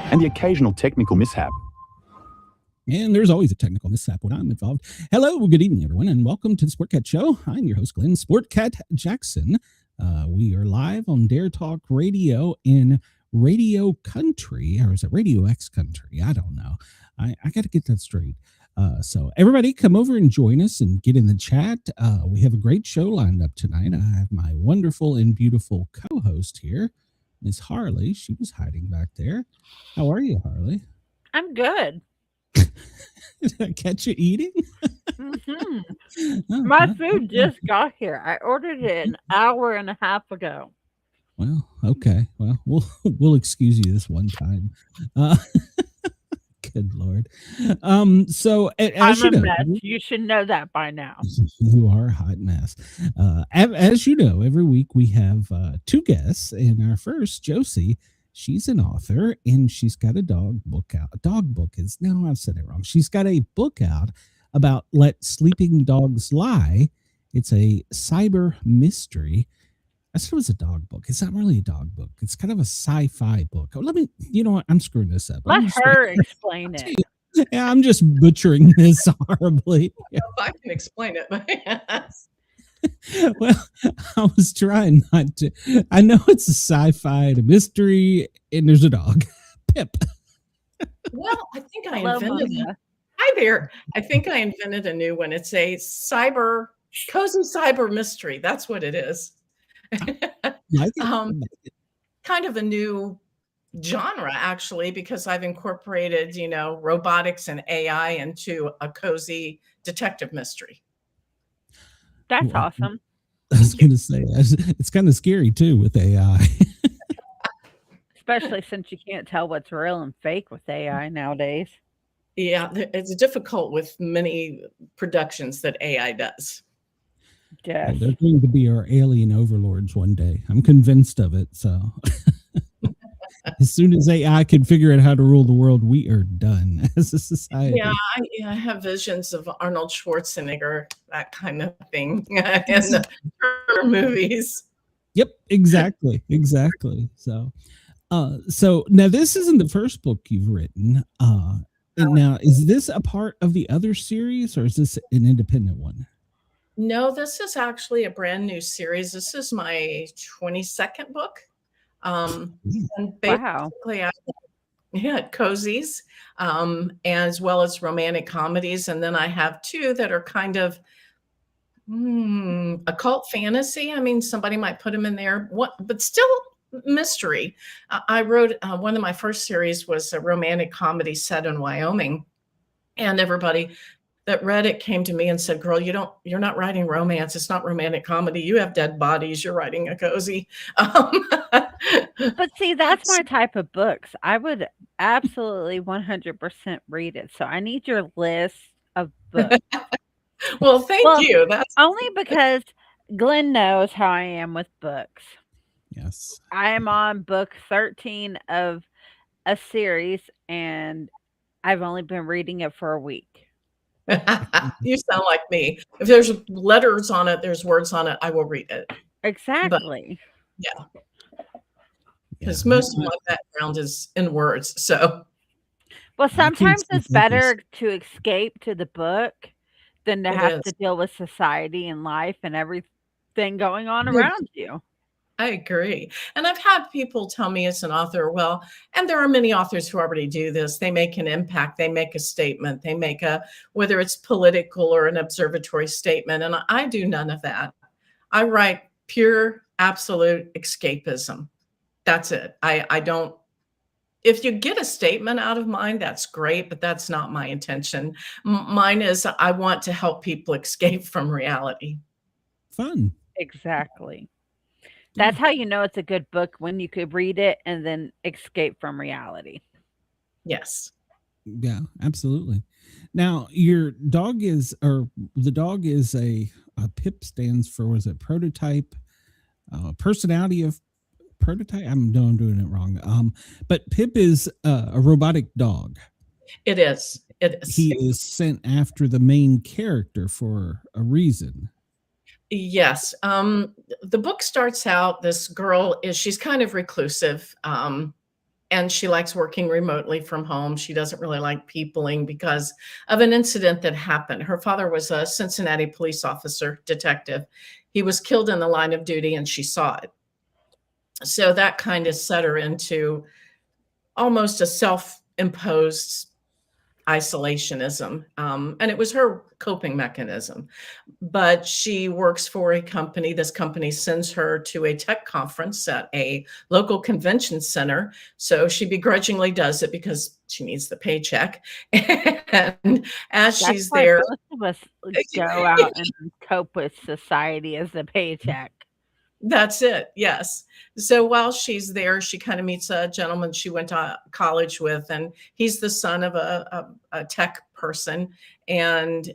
and the occasional technical mishap. And there's always a technical mishap when I'm involved. Hello, good evening, everyone, and welcome to the Sportcat Show. I'm your host, Glenn Sportcat Jackson. We are live on Dare Talk Radio in Radio Country, or is it Radio X Country? I don't know. I got to get that straight. So everybody come over and join us and get in the chat. We have a great show lined up tonight. I have my wonderful and beautiful co-host here, Miss Harley. She was hiding back there. How are you, Harley? I'm good. Did I catch you eating? Mm-hmm. My food just got here. I ordered it an hour and a half ago. Well, okay. Well, we'll excuse you this one time. Good Lord. So as I'm you a know, mess. You should know that by now. You are a hot mess. As you know, every week we have two guests, and our first, Jocie, she's an author, and she's got a dog book out. A dog book is, no, I've said it wrong. She's got a book out about Let Sleeping Dogs Lie. It's a cyber mystery. I said it was a dog book. It's not really a dog book. It's kind of a sci-fi book. Oh, you know what? I'm screwing this up. Let her explain it. Yeah, I'm just butchering this horribly. If I can explain it, but yes. Well, I was trying not to. I know it's a sci-fi, a mystery, and there's a dog, Pip. Well, I think I Hello, invented it. Monica. Hi there. I think I invented a new one. It's a cozy cyber mystery. That's what it is. Kind of a new genre, actually, because I've incorporated, robotics and AI into a cozy detective mystery. That's awesome. I was going to say, it's kind of scary, too, with AI. Especially since you can't tell what's real and fake with AI nowadays. Yeah, it's difficult with many productions that AI does. Yes. Well, they're going to be our alien overlords one day. I'm convinced of it. So as soon as AI can figure out how to rule the world, we are done as a society. Yeah, I have visions of Arnold Schwarzenegger, that kind of thing, in the movies. Yep, exactly. So now this isn't the first book you've written. Now, is this a part of the other series, or is this an independent one? No, this is actually a brand new series. This is my 22nd book. And basically, Wow. Cozies, as well as romantic comedies. And then I have two that are kind of occult fantasy. I mean, somebody might put them in there, but still mystery. I wrote one of my first series was a romantic comedy set in Wyoming, and everybody that read it came to me and said, "Girl, you're not writing romance. It's not romantic comedy. You have dead bodies. You're writing a cozy." But see, that's my type of books. I would absolutely 100% read it. So I need your list of books. Well, thank you. That's only because Glenn knows how I am with books. Yes. I am on book 13 of a series, and I've only been reading it for a week. You sound like me. If there's letters on it, there's words on it, I will read it. Exactly. Because most of my background is in words. So, well, sometimes it's better to escape to the book than to have to deal with society and life and everything going on around you. I agree. And I've had people tell me as an author, well, and there are many authors who already do this. They make an impact. They make a statement. They make whether it's political or an observatory statement. And I do none of that. I write pure, absolute escapism. That's it. I don't, if you get a statement out of mine, that's great, but that's not my intention. Mine is I want to help people escape from reality. Fun. Exactly. That's how you know it's a good book, when you could read it and then escape from reality. Yes. Yeah, absolutely. Now, your dog is, or the dog is a PIP stands for, was it prototype, personality of prototype? I'm doing it wrong. But Pip is a robotic dog. It is. He is sent after the main character for a reason. Yes. The book starts out, this girl she's kind of reclusive. and she likes working remotely from home. She doesn't really like peopling because of an incident that happened. Her father was a Cincinnati police officer, detective. He was killed in the line of duty, and she saw it. So that kind of set her into almost a self-imposed isolationism. And it was her coping mechanism. But she works for a company. This company sends her to a tech conference at a local convention center. So she begrudgingly does it because she needs the paycheck. And as she's there, most of us go out and cope with society as a paycheck. That's it. Yes. So while she's there, she kind of meets a gentleman she went to college with, and he's the son of a tech person. And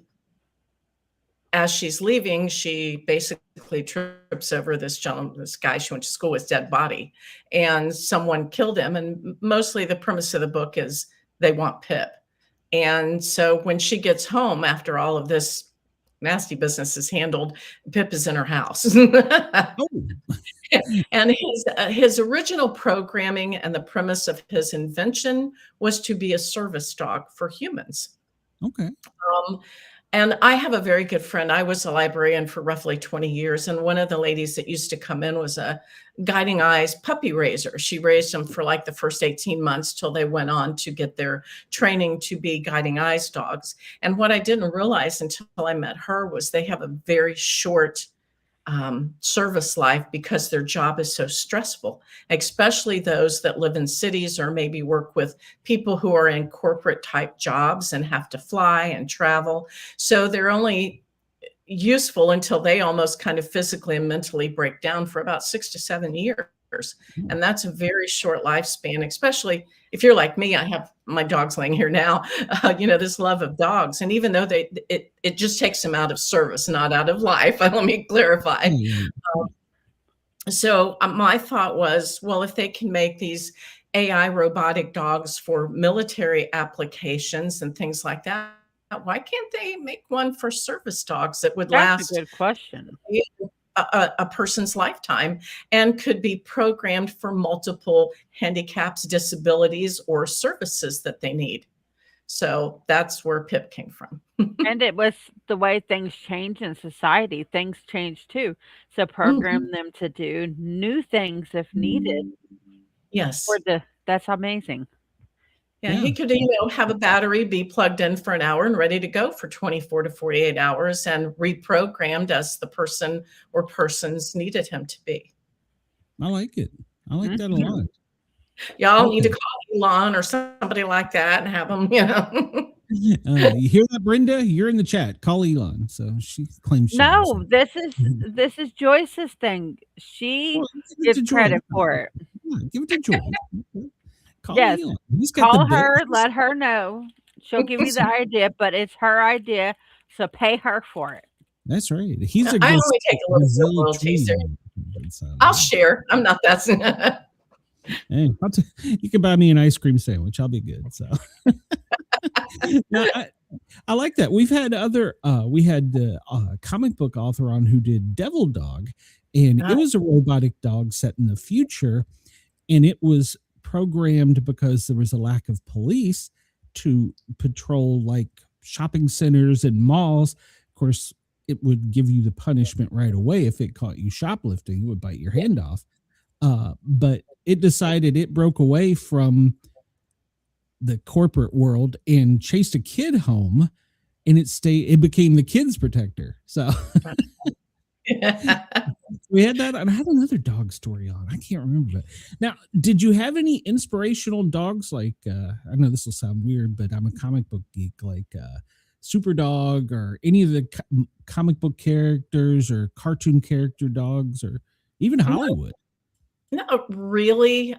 as she's leaving, she basically trips over this gentleman, this guy she went to school with, dead body, and someone killed him. And mostly the premise of the book is they want Pip. And so when she gets home after all of this nasty business is handled, Pip is in her house. And his original programming and the premise of his invention was to be a service dog for humans. Okay. And I have a very good friend. I was a librarian for roughly 20 years. And one of the ladies that used to come in was a Guiding Eyes puppy raiser. She raised them for like the first 18 months till they went on to get their training to be Guiding Eyes dogs. And what I didn't realize until I met her was they have a very short service life because their job is so stressful, especially those that live in cities or maybe work with people who are in corporate type jobs and have to fly and travel. So they're only useful until they almost kind of physically and mentally break down for about 6 to 7 years. And that's a very short lifespan, especially if you're like me. I have my dogs laying here now, this love of dogs. And even though it just takes them out of service, not out of life. Let me clarify. So my thought was, well, if they can make these AI robotic dogs for military applications and things like that, why can't they make one for service dogs that would last? That's a good question. A person's lifetime and could be programmed for multiple handicaps, disabilities, or services that they need. So that's where Pip came from. And it was the way things change in society. Things change too. So program them to do new things if needed. Yes. That's amazing. Yeah, he could, have a battery be plugged in for an hour and ready to go for 24 to 48 hours and reprogrammed as the person or persons needed him to be. I like it. I like that a lot. Y'all need to call Elon or somebody like that and have them, You hear that, Brenda? You're in the chat. Call Elon. So she claims. No, this is Joyce's thing. She gives credit for it. Yeah, give it to Joy. Yes, call her, let her know. She'll give you the idea, but it's her idea, so pay her for it. That's right. I only take a little bit of royalties. I'll share. I'm not that. Hey, you can buy me an ice cream sandwich. I'll be good. So now, I like that. We've had we had a comic book author on who did Devil Dog, and it was a robotic dog set in the future, and it was programmed because there was a lack of police to patrol like shopping centers and malls. Of course, it would give you the punishment right away. If it caught you shoplifting, it would bite your hand off. But it decided it broke away from the corporate world and chased a kid home, and it became the kid's protector. So we had that, and I had another dog story on. I can't remember it. Now, did you have any inspirational dogs? Like, I know this will sound weird, but I'm a comic book geek, like Super Dog or any of the comic book characters or cartoon character dogs or even Hollywood. No, really.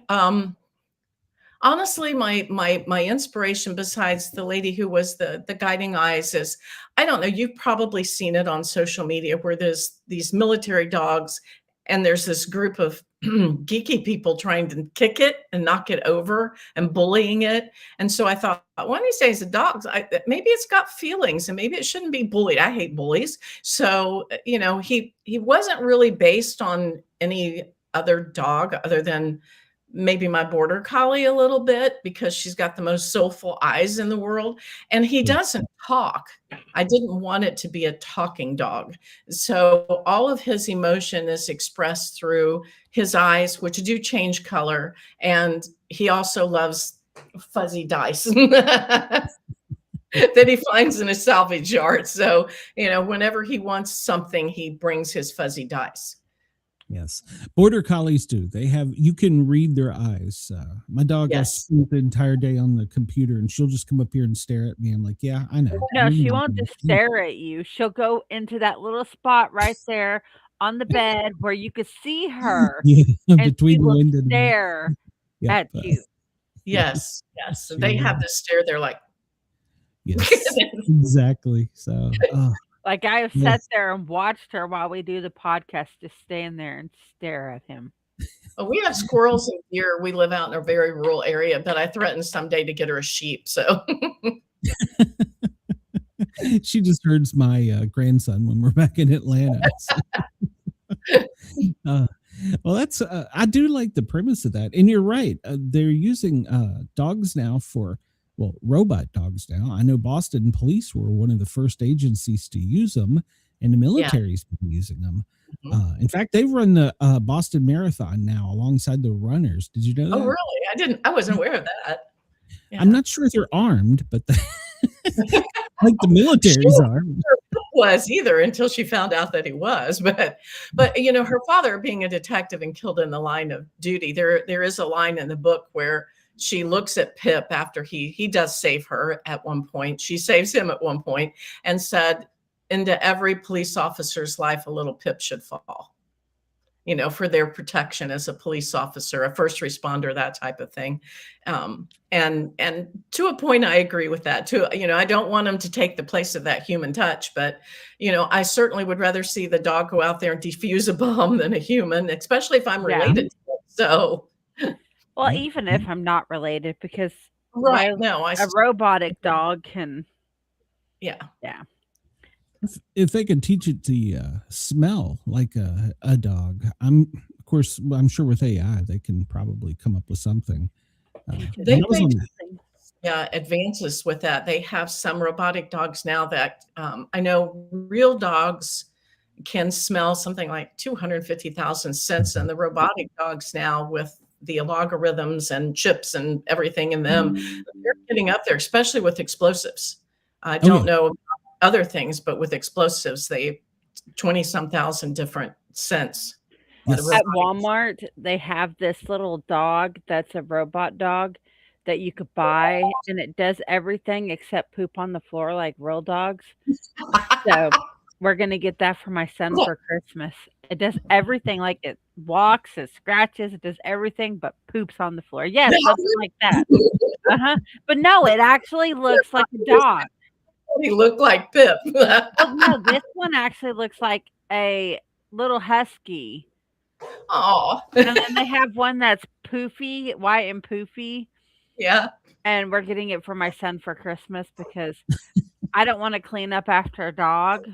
Honestly, my inspiration, besides the lady who was the Guiding Eyes, is, I don't know, you've probably seen it on social media where there's these military dogs and there's this group of geeky people trying to kick it and knock it over and bullying it. And so I thought, one of these days the dogs, maybe it's got feelings and maybe it shouldn't be bullied. I hate bullies. So, he wasn't really based on any other dog other than maybe my border collie a little bit because she's got the most soulful eyes in the world. And he doesn't talk. I didn't want it to be a talking dog. So all of his emotion is expressed through his eyes, which do change color. And he also loves fuzzy dice that he finds in a salvage yard. So, whenever he wants something, he brings his fuzzy dice. Yes. Border collies do. You can read their eyes. My dog, I spent the entire day on the computer and she'll just come up here and stare at me. I'm like, yeah, I know. No, she won't just stare at you. She'll go into that little spot right there on the bed where you could see her. And between the window and stare at you. Yes. So they have this stare. They're like, yes, exactly. So, like I have sat there and watched her while we do the podcast, just stand there and stare at him. Oh, we have squirrels and deer. We live out in a very rural area, but I threatened someday to get her a sheep. So she just herds my grandson when we're back in Atlanta. So. Well, that's I do like the premise of that, and you're right. They're using dogs now robot dogs now. I know Boston police were one of the first agencies to use them, and the military's been using them. In fact, they run the Boston Marathon now alongside the runners. Did you know that? Oh, really? I wasn't aware of that. Yeah. I'm not sure if they're armed, but like the military's armed. Was either until she found out that he was, but her father being a detective and killed in the line of duty, there is a line in the book where she looks at Pip after he does save her at one point. She saves him at one point and said, into every police officer's life, a little Pip should fall, for their protection as a police officer, a first responder, that type of thing. And to a point, I agree with that too. I don't want them to take the place of that human touch, but, I certainly would rather see the dog go out there and defuse a bomb than a human, especially if I'm related to it. So. Well, even if I'm not related, because a robotic dog can. Yeah. If they could teach it to smell like a dog, I'm sure with AI they can probably come up with something. They advances with that. They have some robotic dogs now that I know real dogs can smell something like 250,000 scents, and the robotic dogs now with the algorithms and chips and everything in them, they're getting up there, especially with explosives. I don't know about other things, but with explosives, they 20-some thousand different scents. Yes. At Walmart, they have this little dog that's a robot dog that you could buy, and it does everything except poop on the floor like real dogs. So we're going to get that for my son for Christmas. It does everything, like it walks, it scratches, it does everything but poops on the floor. Yes, something like that. But no, it actually looks like a dog. He looked like Pip. Oh, no, this one actually looks like a little husky. Oh. And then they have one that's poofy, white and poofy. Yeah. And we're getting it for my son for Christmas because I don't want to clean up after a dog.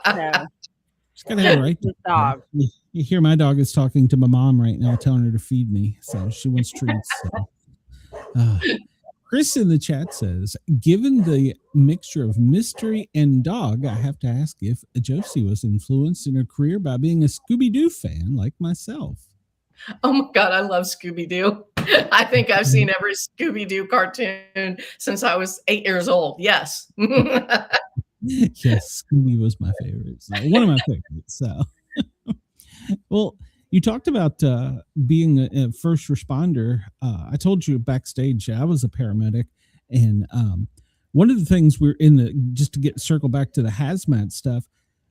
So she's gotta have a right dog. You hear my dog is talking to my mom right now, telling her to feed me. So she wants treats. So. Chris in the chat says, given the mixture of mystery and dog, I have to ask if Jocie was influenced in her career by being a Scooby-Doo fan like myself. Oh my God, I love Scooby-Doo. I think I've seen every Scooby-Doo cartoon since I was 8 years old. Yes. Yes, Scooby was my favorite. So one of my favorites. So, well, you talked about being a first responder. I told you backstage I was a paramedic, and one of the things we're in the just to circle back to the hazmat stuff.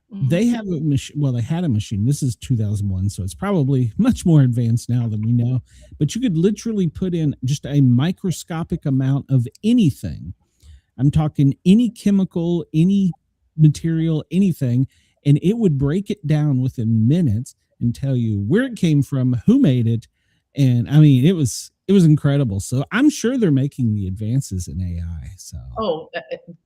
They have a machine. Well, they had a machine. This is 2001, so it's probably much more advanced now than we know. But you could literally put in just a microscopic amount of anything. I'm talking any chemical, any material, anything, and it would break it down within minutes and tell you where it came from, who made it. And I mean, it was incredible. So I'm sure they're making the advances in AI. So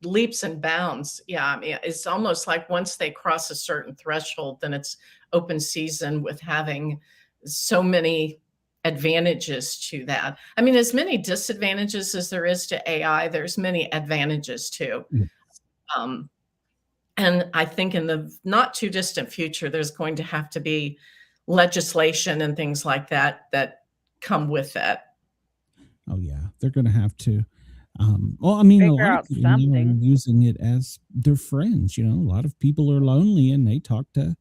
leaps and bounds. Yeah. I mean, it's almost like once they cross a certain threshold, then it's open season with having so many advantages to that. I mean, as many disadvantages as there is to AI, there's many advantages too. And I think in the not too distant future, there's going to have to be legislation and things like that that come with that. Oh yeah, they're going to have to. Well, I mean, a Figure lot out of people now are something. using it as their friends. You know, a lot of people are lonely and they talk to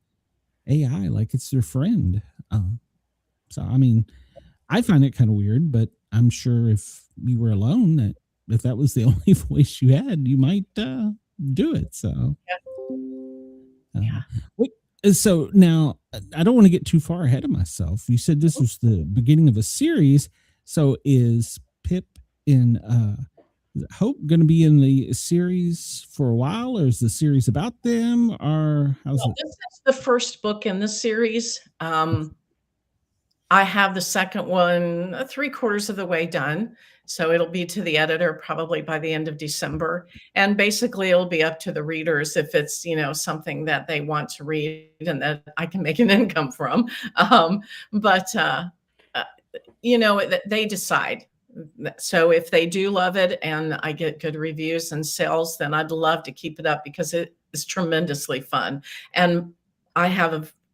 AI like it's their friend. So, I mean, I find it kind of weird, but I'm sure if you were alone, that if that was the only voice you had, you might do it. So, Yeah. So now I don't want to get too far ahead of myself. You said this was the beginning of a series. So is Pip in Hope going to be in the series for a while, or is the series about them, or how's it? This is the first book in the series. I have the second one 3/4 of the way done. So it'll be to the editor probably by the end of December. And basically it'll be up to the readers if it's, something that they want to read and that I can make an income from. They decide. So if they do love it and I get good reviews and sales, then I'd love to keep it up because it is tremendously fun. And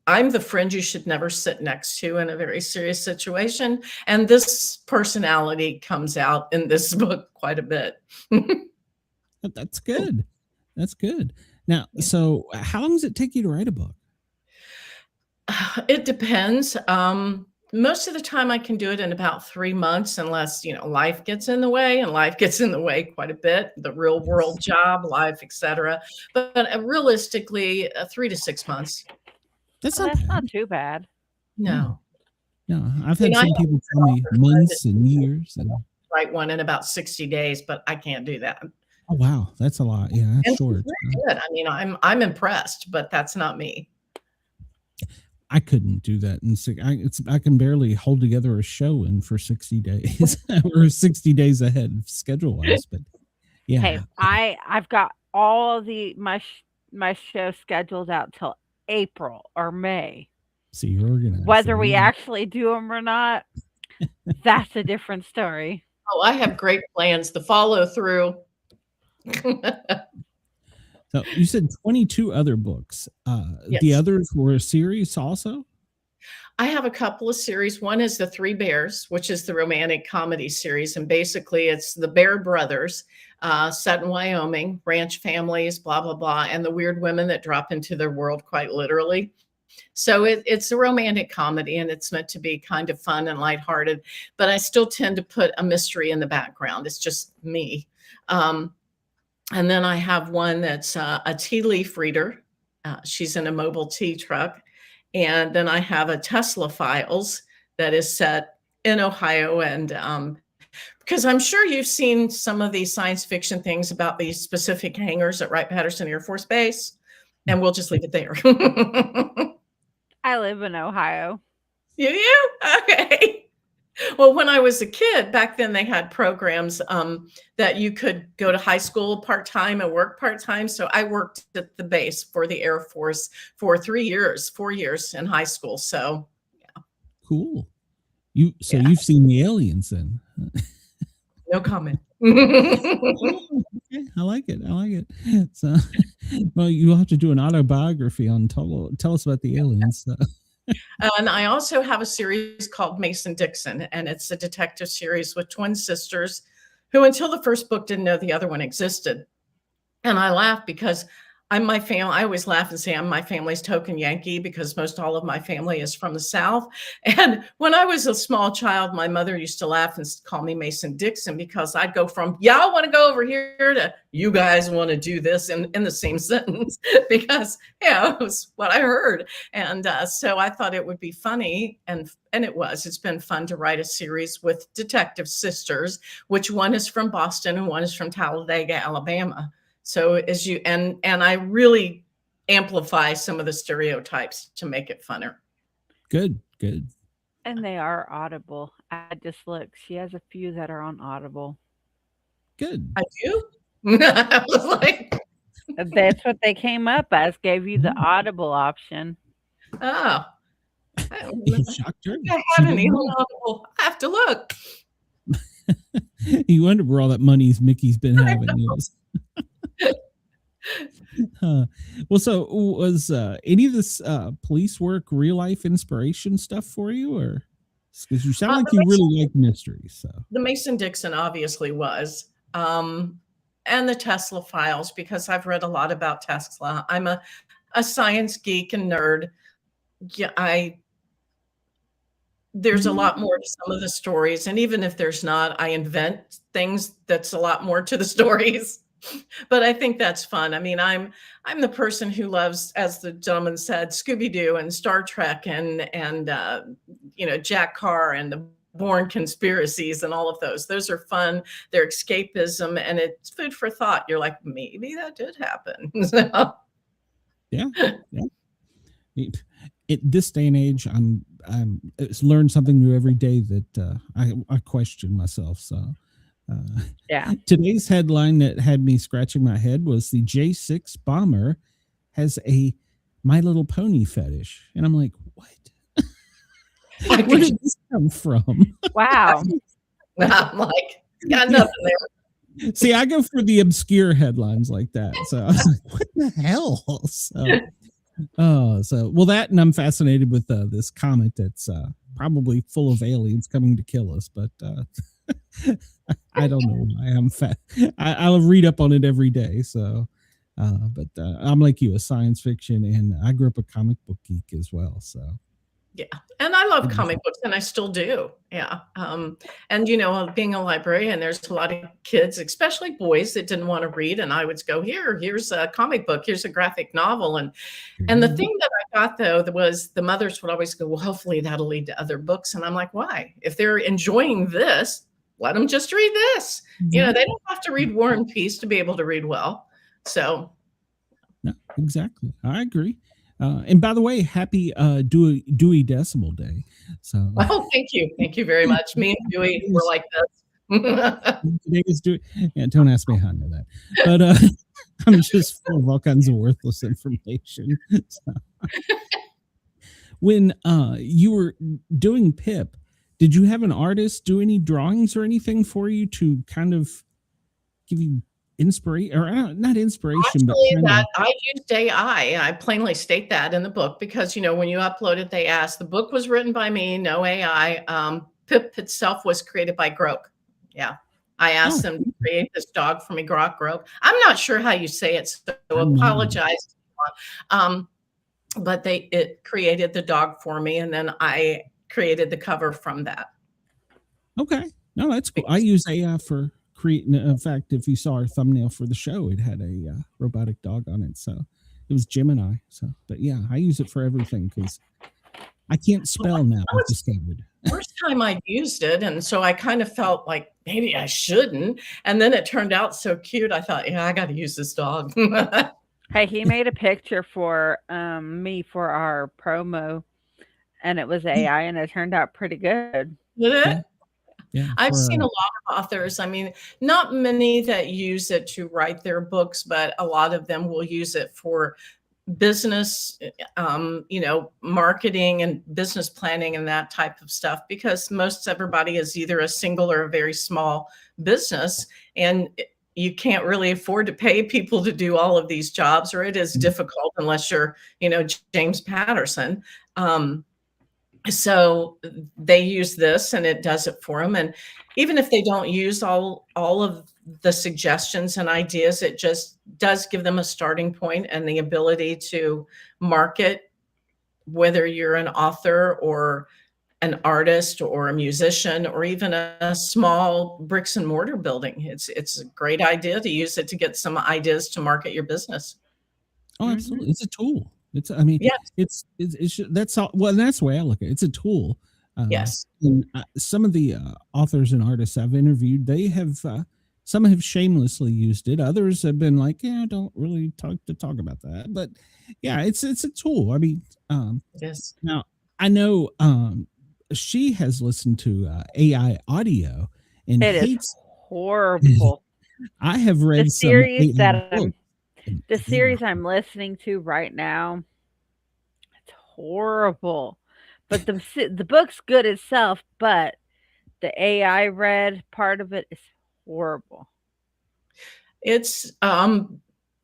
I'm the friend you should never sit next to in a very serious situation. And this personality comes out in this book quite a bit. That's good. That's good. Now, so how long does it take you to write a book? It depends. Most of the time I can do it in about 3 months, unless, life gets in the way, and life gets in the way quite a bit, the real world job, life, etc. But realistically, 3 to 6 months. That's not too bad. No. No, I've had some people tell me months and years. And write one in about 60 days, but I can't do that. Oh, wow. That's a lot. Yeah, that's short. Good. I mean, I'm impressed, but that's not me. I couldn't do that. I can barely hold together a show for 60 days or 60 days ahead schedule wise. But yeah. Hey, I've got all of my show scheduled out till April or May. So you're organized. Whether we actually do them or not, that's a different story. Oh, I have great plans. The follow through. So you said 22 other books. Yes. The others were a series also? I have a couple of series. One is The Three Bears, which is the romantic comedy series. And basically it's the Bear brothers set in Wyoming, ranch families, blah, blah, blah, and the weird women that drop into their world quite literally. So it's a romantic comedy and it's meant to be kind of fun and lighthearted, but I still tend to put a mystery in the background. It's just me. And then I have one that's a tea leaf reader. She's in a mobile tea truck. And then I have a Tesla Files that is set in Ohio. And because I'm sure you've seen some of these science fiction things about these specific hangars at Wright-Patterson Air Force Base. And we'll just leave it there. I live in Ohio. You? Okay. Well, when I was a kid, back then they had programs that you could go to high school part-time and work part-time. So I worked at the base for the Air Force for 4 years in high school. So yeah. Cool. You've seen the aliens then. No comment. Okay, I like it. So, well, you'll have to do an autobiography on tell us about the aliens. So. And I also have a series called Mason Dixon, and it's a detective series with twin sisters who, until the first book, didn't know the other one existed. And I laugh because I always laugh and say I'm my family's token Yankee because most all of my family is from the South. And when I was a small child, my mother used to laugh and call me Mason Dixon because I'd go from, y'all want to go over here to you guys want to do this in the same sentence because, it was what I heard. And so I thought it would be funny. And it was. It's been fun to write a series with detective sisters, which one is from Boston and one is from Talladega, Alabama. So and I really amplify some of the stereotypes to make it funner. Good. And they are Audible. I just looked. She has a few that are on Audible. Good. I do? I was like... That's what they came up as, gave you the Audible option. Oh. I don't You remember. shocked her. I She had an didn't Elon know. Audible. I have to look. You wonder where all that money's Mickey's been having. Well, so was any of this police work real life inspiration stuff for you, or because you sound like you really like mysteries? So the Mason-Dixon obviously was, and the Tesla files, because I've read a lot about Tesla. I'm a science geek and nerd. Yeah, there's a lot more to some of the stories, and even if there's not, I invent things that's a lot more to the stories. But I think that's fun. I mean, I'm the person who loves, as the gentleman said, Scooby-Doo and Star Trek and Jack Carr and the Bourne conspiracies and all of those. Those are fun. They're escapism, and it's food for thought. You're like, maybe that did happen. yeah. At this day and age, I'm learn something new every day that I question myself. So Yeah. Today's headline that had me scratching my head was the J6 bomber has a My Little Pony fetish, and I'm like, what? Where did this come from? Wow. I'm like, got nothing there. See, I go for the obscure headlines like that. So I was like, what the hell? So well, that, and I'm fascinated with this comet that's probably full of aliens coming to kill us, but I don't know why I'm fat. I'll read up on it every day. So, but I'm like you, a science fiction, and I grew up a comic book geek as well. So, yeah, and I love comic books, and I still do. Yeah, and being a librarian, there's a lot of kids, especially boys, that didn't want to read, and I would go, here's a comic book, here's a graphic novel, and the thing that I got though was the mothers would always go, well, hopefully that'll lead to other books, and I'm like, why? If they're enjoying this, let them just read this. They don't have to read War and Peace to be able to read well. So, no, exactly, I agree. And by the way, happy Dewey Decimal Day. So, thank you very much. Me and Dewey were like this. Today is Dewey. Yeah, don't ask me how I know that, but I'm just full of all kinds of worthless information. So. When you were doing Pip, did you have an artist do any drawings or anything for you to kind of give you inspiration, or not inspiration? Actually, but I used AI, and I plainly state that in the book, because when you upload it, they ask. The book was written by me, no AI. Pip itself was created by Grok. Yeah, I asked them to create this dog for me, Grok. I'm not sure how you say it, so apologize. But it created the dog for me, and then I created the cover from that. Okay, no, that's cool. I use AI for creating. In fact, if you saw our thumbnail for the show, it had a robotic dog on it, so it was Gemini. So, but yeah, I use it for everything because I can't spell now. I've discovered. First time I used it, and so I kind of felt like maybe I shouldn't, and then it turned out so cute. I thought, I got to use this dog. Hey, he made a picture for me for our promo, and it was AI, and it turned out pretty good. Did it? Yeah, I've seen a lot of authors. I mean, not many that use it to write their books, but a lot of them will use it for business, marketing and business planning and that type of stuff, because most everybody is either a single or a very small business, and you can't really afford to pay people to do all of these jobs, or it is difficult unless you're, James Patterson. So they use this, and it does it for them. And even if they don't use all of the suggestions and ideas, it just does give them a starting point and the ability to market, whether you're an author or an artist or a musician or even a small bricks and mortar building. It's a great idea to use it to get some ideas to market your business. Oh, absolutely. It's a tool. That's all. Well, that's the way I look at it. It's a tool. Yes. And some of the authors and artists I've interviewed, they have, some have shamelessly used it. Others have been like, I don't really talk about that, but yeah, it's a tool. I mean, yes. Now I know, she has listened to AI audio and it hates is horrible. I have read the series I'm listening to right now. It's horrible But the book's good itself, but the AI read part of it is horrible. It's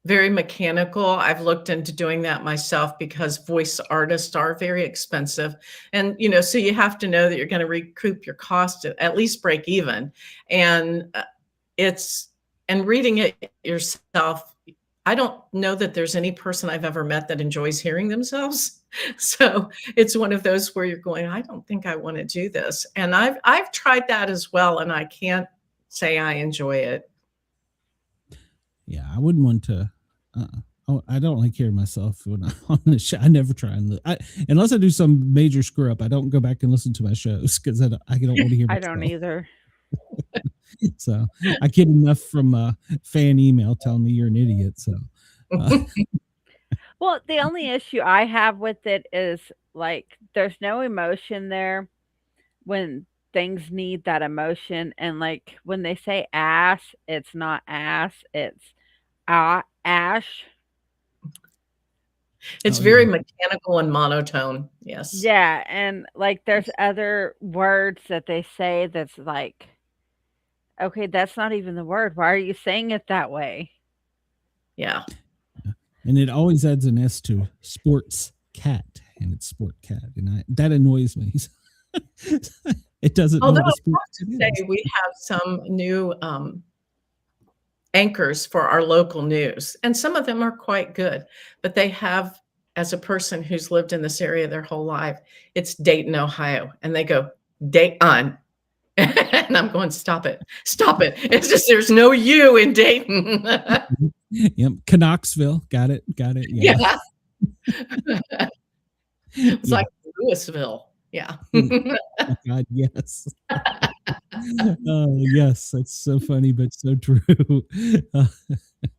very mechanical. I've looked into doing that myself because voice artists are very expensive. And, so you have to know that you're going to recoup your cost at least break even. And and reading it yourself, I don't know that there's any person I've ever met that enjoys hearing themselves. So it's one of those where you're going, I don't think I want to do this. And I've tried that as well, and I can't say I enjoy it. Yeah, I wouldn't want to. I don't like hearing myself when I'm on the show. I never try unless I do some major screw up. I don't go back and listen to my shows because I don't want to hear myself. I don't either. So I get enough from a fan email telling me you're an idiot. So, well, the only issue I have with it is like there's no emotion there when things need that emotion, and like when they say ass, it's not ass, it's ash. It's very mechanical and monotone. Yes. Yeah, and like there's other words that they say that's like, okay, that's not even the word. Why are you saying it that way? Yeah. And it always adds an S to Sportscat, and it's Sportcat, and that annoys me. It doesn't. Although I have to say, we have some new anchors for our local news, and some of them are quite good, but they have, as a person who's lived in this area their whole life, it's Dayton, Ohio, and they go Dayton. And I'm going, stop it. It's just, there's no U in Dayton. Yep. Knoxville. Got it. Yeah. It's like Louisville. Yeah. Oh, God, yes. Yes, that's so funny, but so true.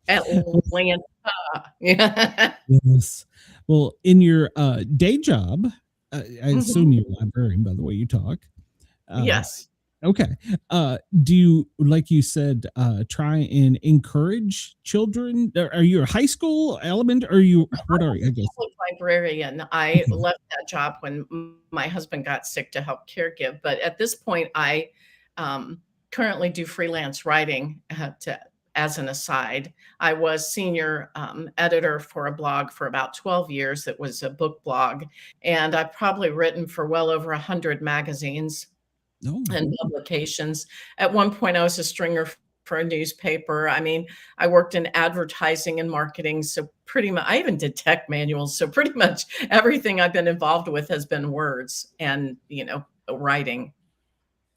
Atlanta. Yeah. Yes. Well, in your day job, I assume you're a librarian by the way you talk. Yes. Okay. Do you, like you said, try and encourage children? Are you a high school, element? What are you? I guess. Librarian. I left that job when my husband got sick to help caregive. But at this point, I currently do freelance writing as an aside. I was senior editor for a blog for about 12 years. It was a book blog. And I've probably written for well over 100 magazines. And publications. At one point, I was a stringer for a newspaper. I mean, I worked in advertising and marketing. So pretty much, I even did tech manuals. So pretty much everything I've been involved with has been words and, writing.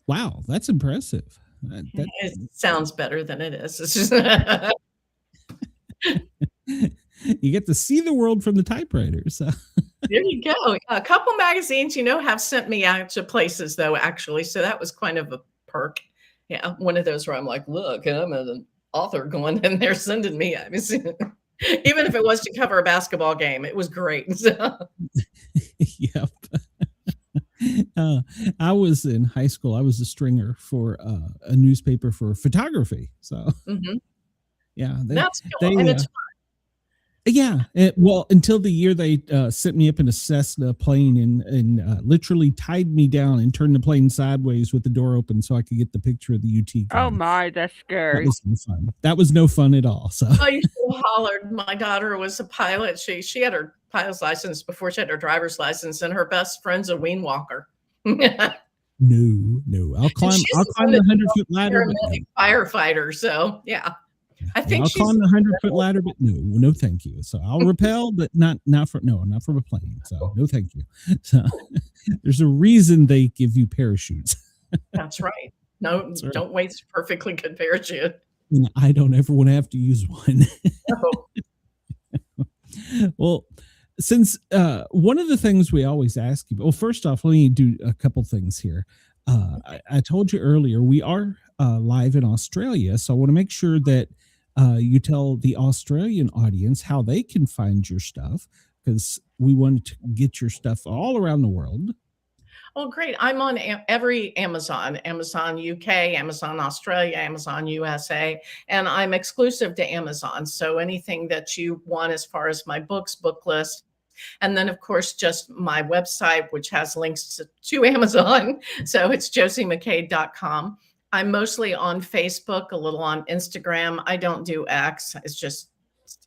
Wow, that's impressive. It sounds better than it is. It's just you get to see the world from the typewriter. So there you go. A couple magazines, have sent me out to places though, actually. So that was kind of a perk. Yeah. One of those where I'm like, look, I'm an author going, and they're sending me. I mean, even if it was to cover a basketball game, it was great. Yep. I was in high school. I was a stringer for a newspaper for photography. So yeah, that's cool. And it's fun. Yeah. Well, until the year they sent me up in a Cessna plane and literally tied me down and turned the plane sideways with the door open so I could get the picture of the UT. Oh my, that's scary. That was no fun. That was no fun at all. So I used to hollered. My daughter was a pilot. She had her pilot's license before she had her driver's license, and her best friend's a wean walker. No. I'll climb the 100-foot ladder. Firefighter. So yeah. I think I'll climb the 100-foot ladder, but no, thank you. So I'll rappel, but not from a plane. So no, thank you. So there's a reason they give you parachutes. That's right. No, that's right. Don't waste a perfectly good parachute. And I don't ever want to have to use one. Well, since one of the things we always ask you, well, first off, let me do a couple things here. I told you earlier, we are live in Australia, so I want to make sure that you tell the Australian audience how they can find your stuff, because we want to get your stuff all around the world. Oh, great. I'm on every Amazon UK, Amazon Australia, Amazon USA, and I'm exclusive to Amazon. So anything that you want as far as my books, book list, And then, of course, just my website, which has links to Amazon. So it's jociemckade.com. I'm mostly on Facebook, a little on Instagram. I don't do X. It's just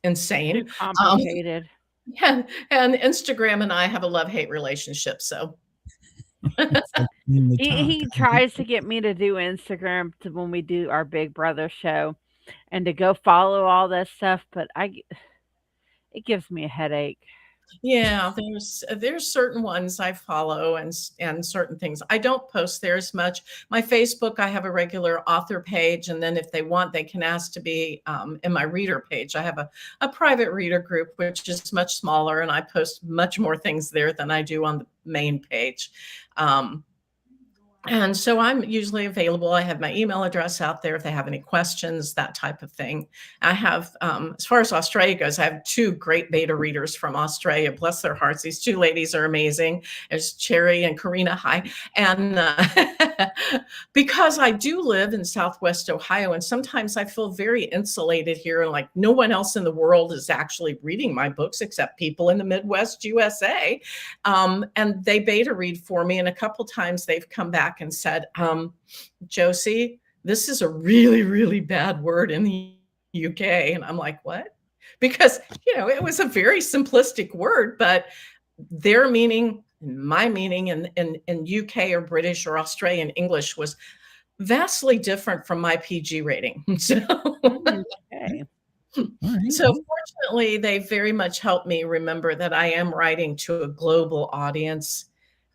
insane. Too complicated. And Instagram and I have a love-hate relationship. So he tries to get me to do Instagram when we do our Big Brother show and to go follow all that stuff, but it gives me a headache. Yeah, there's certain ones I follow and certain things. I don't post there as much. My Facebook, I have a regular author page, and then if they want, they can ask to be in my reader page. I have a private reader group, which is much smaller, and I post much more things there than I do on the main page. And so I'm usually available. I have my email address out there if they have any questions, that type of thing. I have, as far as Australia goes, I have 2 great beta readers from Australia. Bless their hearts. These 2 ladies are amazing. There's Cherry and Karina. Hi. And because I do live in Southwest Ohio, and sometimes I feel very insulated here, and like no one else in the world is actually reading my books except people in the Midwest USA. And they beta read for me. And a couple times they've come back and said, Jocie, this is a really, really bad word in the UK. And I'm like, what? Because, it was a very simplistic word, but their meaning, my meaning in UK or British or Australian English was vastly different from my PG rating. So, Okay. So fortunately, they very much helped me remember that I am writing to a global audience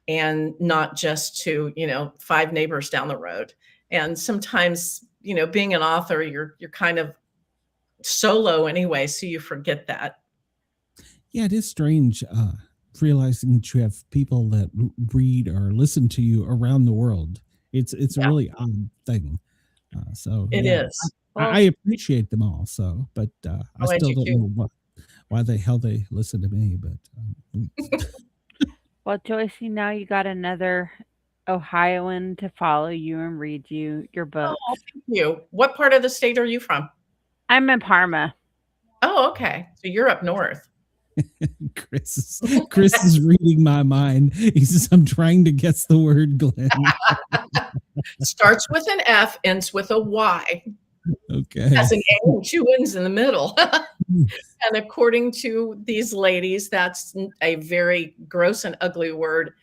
and not just to, 5 neighbors down the road. And sometimes, being an author, you're kind of solo anyway, so you forget that. Yeah, it is strange realizing that you have people that read or listen to you around the world. It's a really odd thing. So it is. I appreciate them all. So, but I still don't know why the hell they listen to me. But Well, Jocie, now you got another Ohioan to follow you and read your books. Oh, thank you. What part of the state are you from? I'm in Parma. Oh, okay. So you're up north. Chris is reading my mind. He says, I'm trying to guess the word, Glenn. Starts with an F, ends with a Y. Okay. Has an A and 2 N's in the middle. And according to these ladies, that's a very gross and ugly word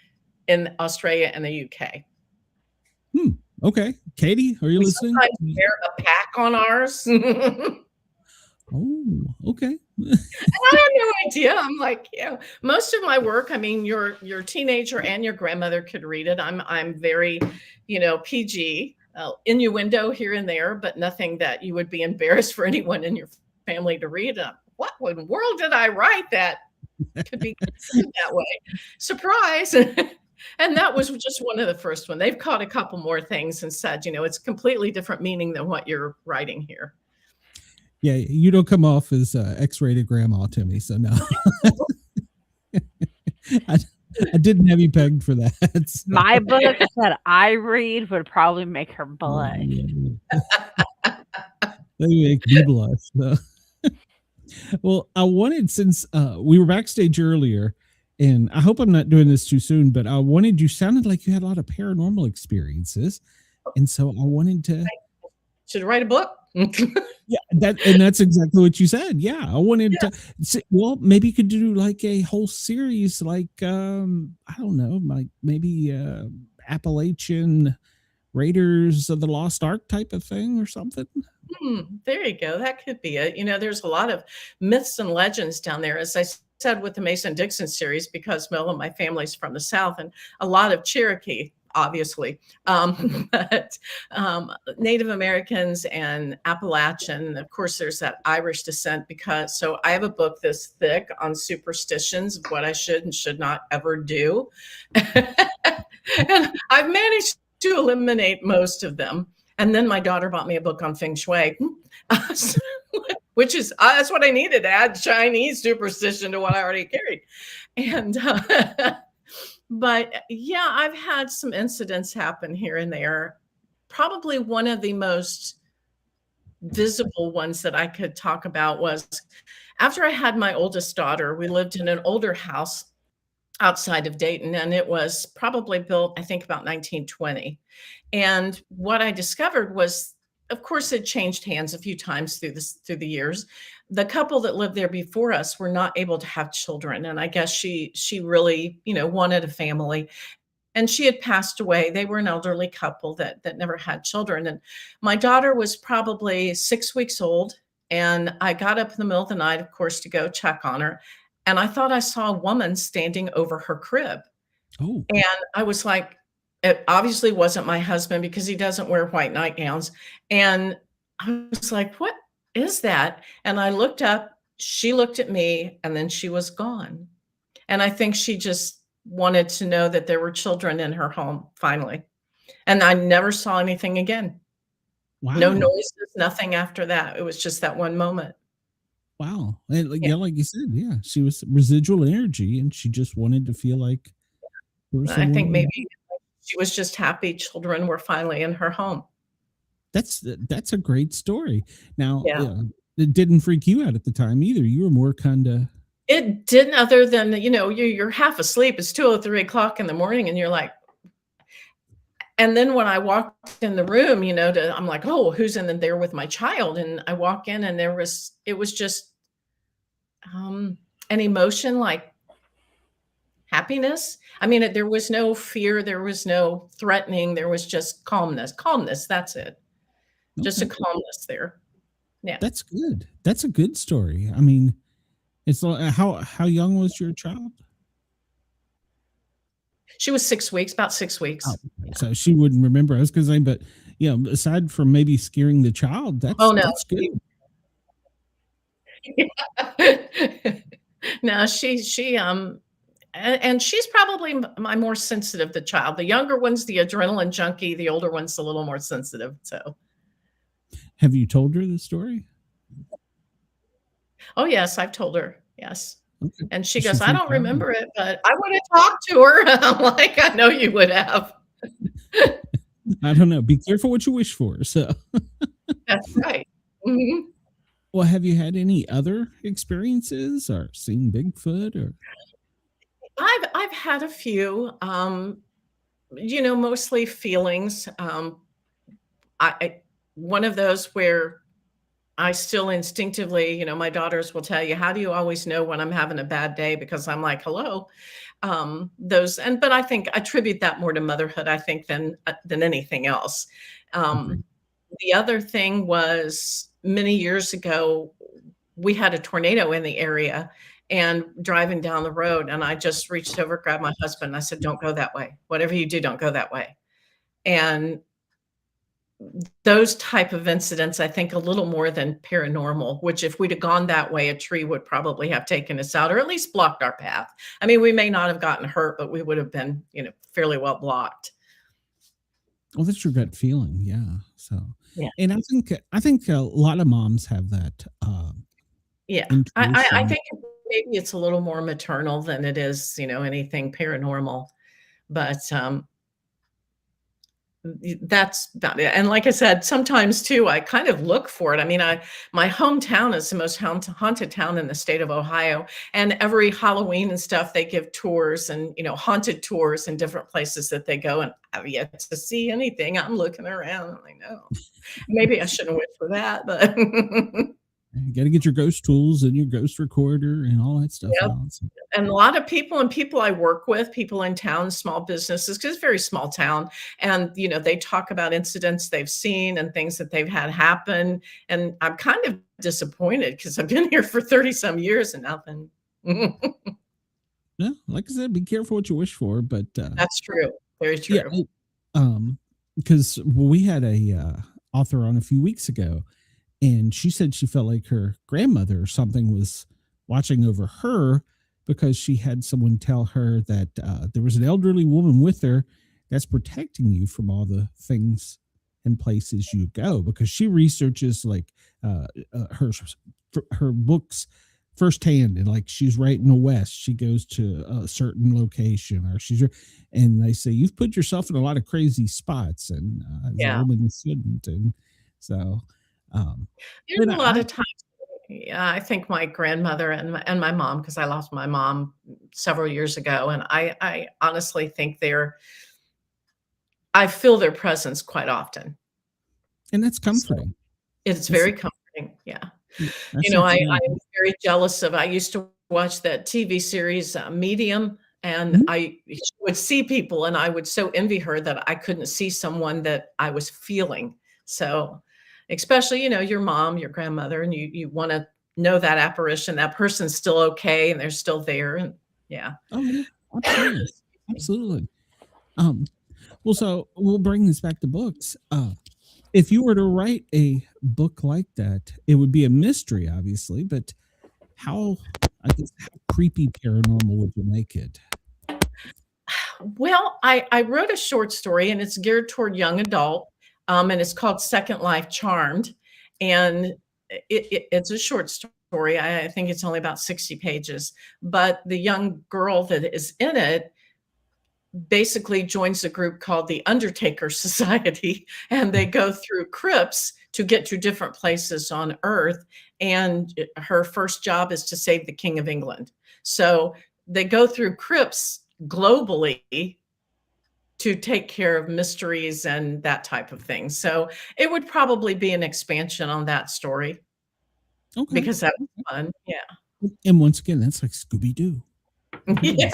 in Australia and the UK. Okay. Katie, are you listening? Sometimes wear a pack on ours. Oh, okay. I had no idea. I'm like, most of my work, I mean, your teenager and your grandmother could read it. I'm very, PG, innuendo here and there, but nothing that you would be embarrassed for anyone in your family to read. What in the world did I write that could be considered that way? Surprise. And that was just one of the first one. They've caught a couple more things and said, it's completely different meaning than what you're writing here. Yeah, you don't come off as X-rated grandma to me, so no. I didn't have you pegged for that. So. My books that I read would probably make her blush. They make me blush. So. Well, I wanted, since we were backstage earlier, and I hope I'm not doing this too soon, but I wanted, you sounded like you had a lot of paranormal experiences. And so I wanted to. Should write a book. Yeah, that's exactly what you said. Yeah, I wanted to. Well, maybe you could do like a whole series, like I don't know, like maybe Appalachian Raiders of the Lost Ark type of thing or something. There you go. That could be it. There's a lot of myths and legends down there, as I said with the Mason-Dixon series, because my family's from the South, and a lot of Cherokee, obviously, but Native Americans and Appalachian. Of course, there's that Irish descent, so I have a book this thick on superstitions of what I should and should not ever do. And I've managed to eliminate most of them. And then my daughter bought me a book on Feng Shui, which is, that's what I needed to add Chinese superstition to what I already carried. And, but yeah, I've had some incidents happen here and there. Probably one of the most visible ones that I could talk about was after I had my oldest daughter, we lived in an older house outside of Dayton, and it was probably built, I think, about 1920. And what I discovered was, of course, it changed hands a few times through the years. The couple that lived there before us were not able to have children, and I guess she really, wanted a family. And she had passed away. They were an elderly couple that never had children. And my daughter was probably 6 weeks old. And I got up in the middle of the night, of course, to go check on her. And I thought I saw a woman standing over her crib. Oh, And I was like, it obviously wasn't my husband because he doesn't wear white nightgowns. And I was like, what is that? And I looked up, she looked at me, and then she was gone. And I think she just wanted to know that there were children in her home finally. And I never saw anything again. wow. No noises, nothing after that. It was just that one moment. Wow. And like, Yeah. yeah, like you said, yeah, she was residual energy and she just wanted to feel like there was I think someone- maybe she was just happy children were finally in her home. that's a great story. Now, Yeah. it didn't freak you out at the time either. You were more kind of It didn't, other than, you're half asleep. It's 2 or 3 o'clock in the morning and you're like, and then when I walked in the room, I'm like, oh, who's in there with my child? And I walk in and it was just an emotion like happiness. I mean, there was no fear. There was no threatening. There was just calmness. That's it. Just a okay. calmness there. Yeah. That's good. That's a good story. I mean, it's like, how young was your child? She was 6 weeks, about 6 weeks. Oh, so she wouldn't remember. I was going to say, but aside from maybe scaring the child, that's that's good. No, and she's probably my more sensitive, the child. The younger one's the adrenaline junkie. The older one's a little more sensitive. So, Have you told her the story? oh yes, I've told her. Yes. Okay. And she Does she goes, I freak don't out? remember it, but I would have talked to her. I'm like, I know you would have. I don't know. Be careful what you wish for. So, That's right. Mhm. well, have you had any other experiences or seen Bigfoot or? I've had a few, mostly feelings. One of those where I still instinctively, my daughters will tell you, how do you always know when I'm having a bad day? Because I'm like, hello. But I think I attribute that more to motherhood, I think, than anything else. The other thing was many years ago, we had a tornado in the area and driving down the road. And I just reached over, grabbed my husband. And I said, don't go that way. Whatever you do, don't go that way. And those type of incidents, I think a little more than paranormal, which if we'd have gone that way, a tree would probably have taken us out or at least blocked our path. I mean, we may not have gotten hurt, but we would have been, fairly well blocked. Well, that's your gut feeling. Yeah. So, Yeah. And I think a lot of moms have that. Yeah. I intuition. think maybe it's a little more maternal than it is, anything paranormal, but, that's about it. And like I said, sometimes too, I kind of look for it. I mean, my hometown is the most haunted town in the state of Ohio. And every Halloween and stuff, they give tours and, haunted tours in different places that they go. And I've yet to see anything. I'm looking around. I know maybe I shouldn't wish for that, but You got to get your ghost tools and your ghost recorder and all that stuff Yep. out. So, and a lot of people I work with, people in town, small businesses, because it's a very small town. And, they talk about incidents they've seen and things that they've had happen. And I'm kind of disappointed because I've been here for 30 some years and nothing. yeah, like I said, be careful what you wish for. But That's true. Very true. yeah, because we had a author on a few weeks ago. And she said she felt like her grandmother or something was watching over her because she had someone tell her that there was an elderly woman with her that's protecting you from all the things and places you go, because she researches like her books firsthand, and like she's right in the West, she goes to a certain location, or and they say you've put yourself in a lot of crazy spots, and as a woman shouldn't, and so. There's a lot of times. Yeah, I think my grandmother and my mom, because I lost my mom several years ago, and I honestly think I feel their presence quite often. And that's comforting. So it's very comforting. Yeah. I'm very jealous I used to watch that TV series, Medium, and I would see people and I would so envy her that I couldn't see someone that I was feeling. So especially, your mom, your grandmother, and you want to know that apparition, that person's still okay and they're still there. And yeah. Oh, yeah. Absolutely. Absolutely. Well, so we'll bring this back to books. If you were to write a book like that, it would be a mystery, obviously, but how creepy paranormal would you make it? Well, I wrote a short story and it's geared toward young adult, and it's called Second Life Charmed. And it's a short story. I think it's only about 60 pages, but the young girl that is in it basically joins a group called the Undertaker Society, and they go through crypts to get to different places on Earth. And her first job is to save the King of England. So they go through crypts globally to take care of mysteries and that type of thing. So it would probably be an expansion on that story. Okay. Because that was fun. Yeah. And once again, that's like Scooby-Doo. Yeah.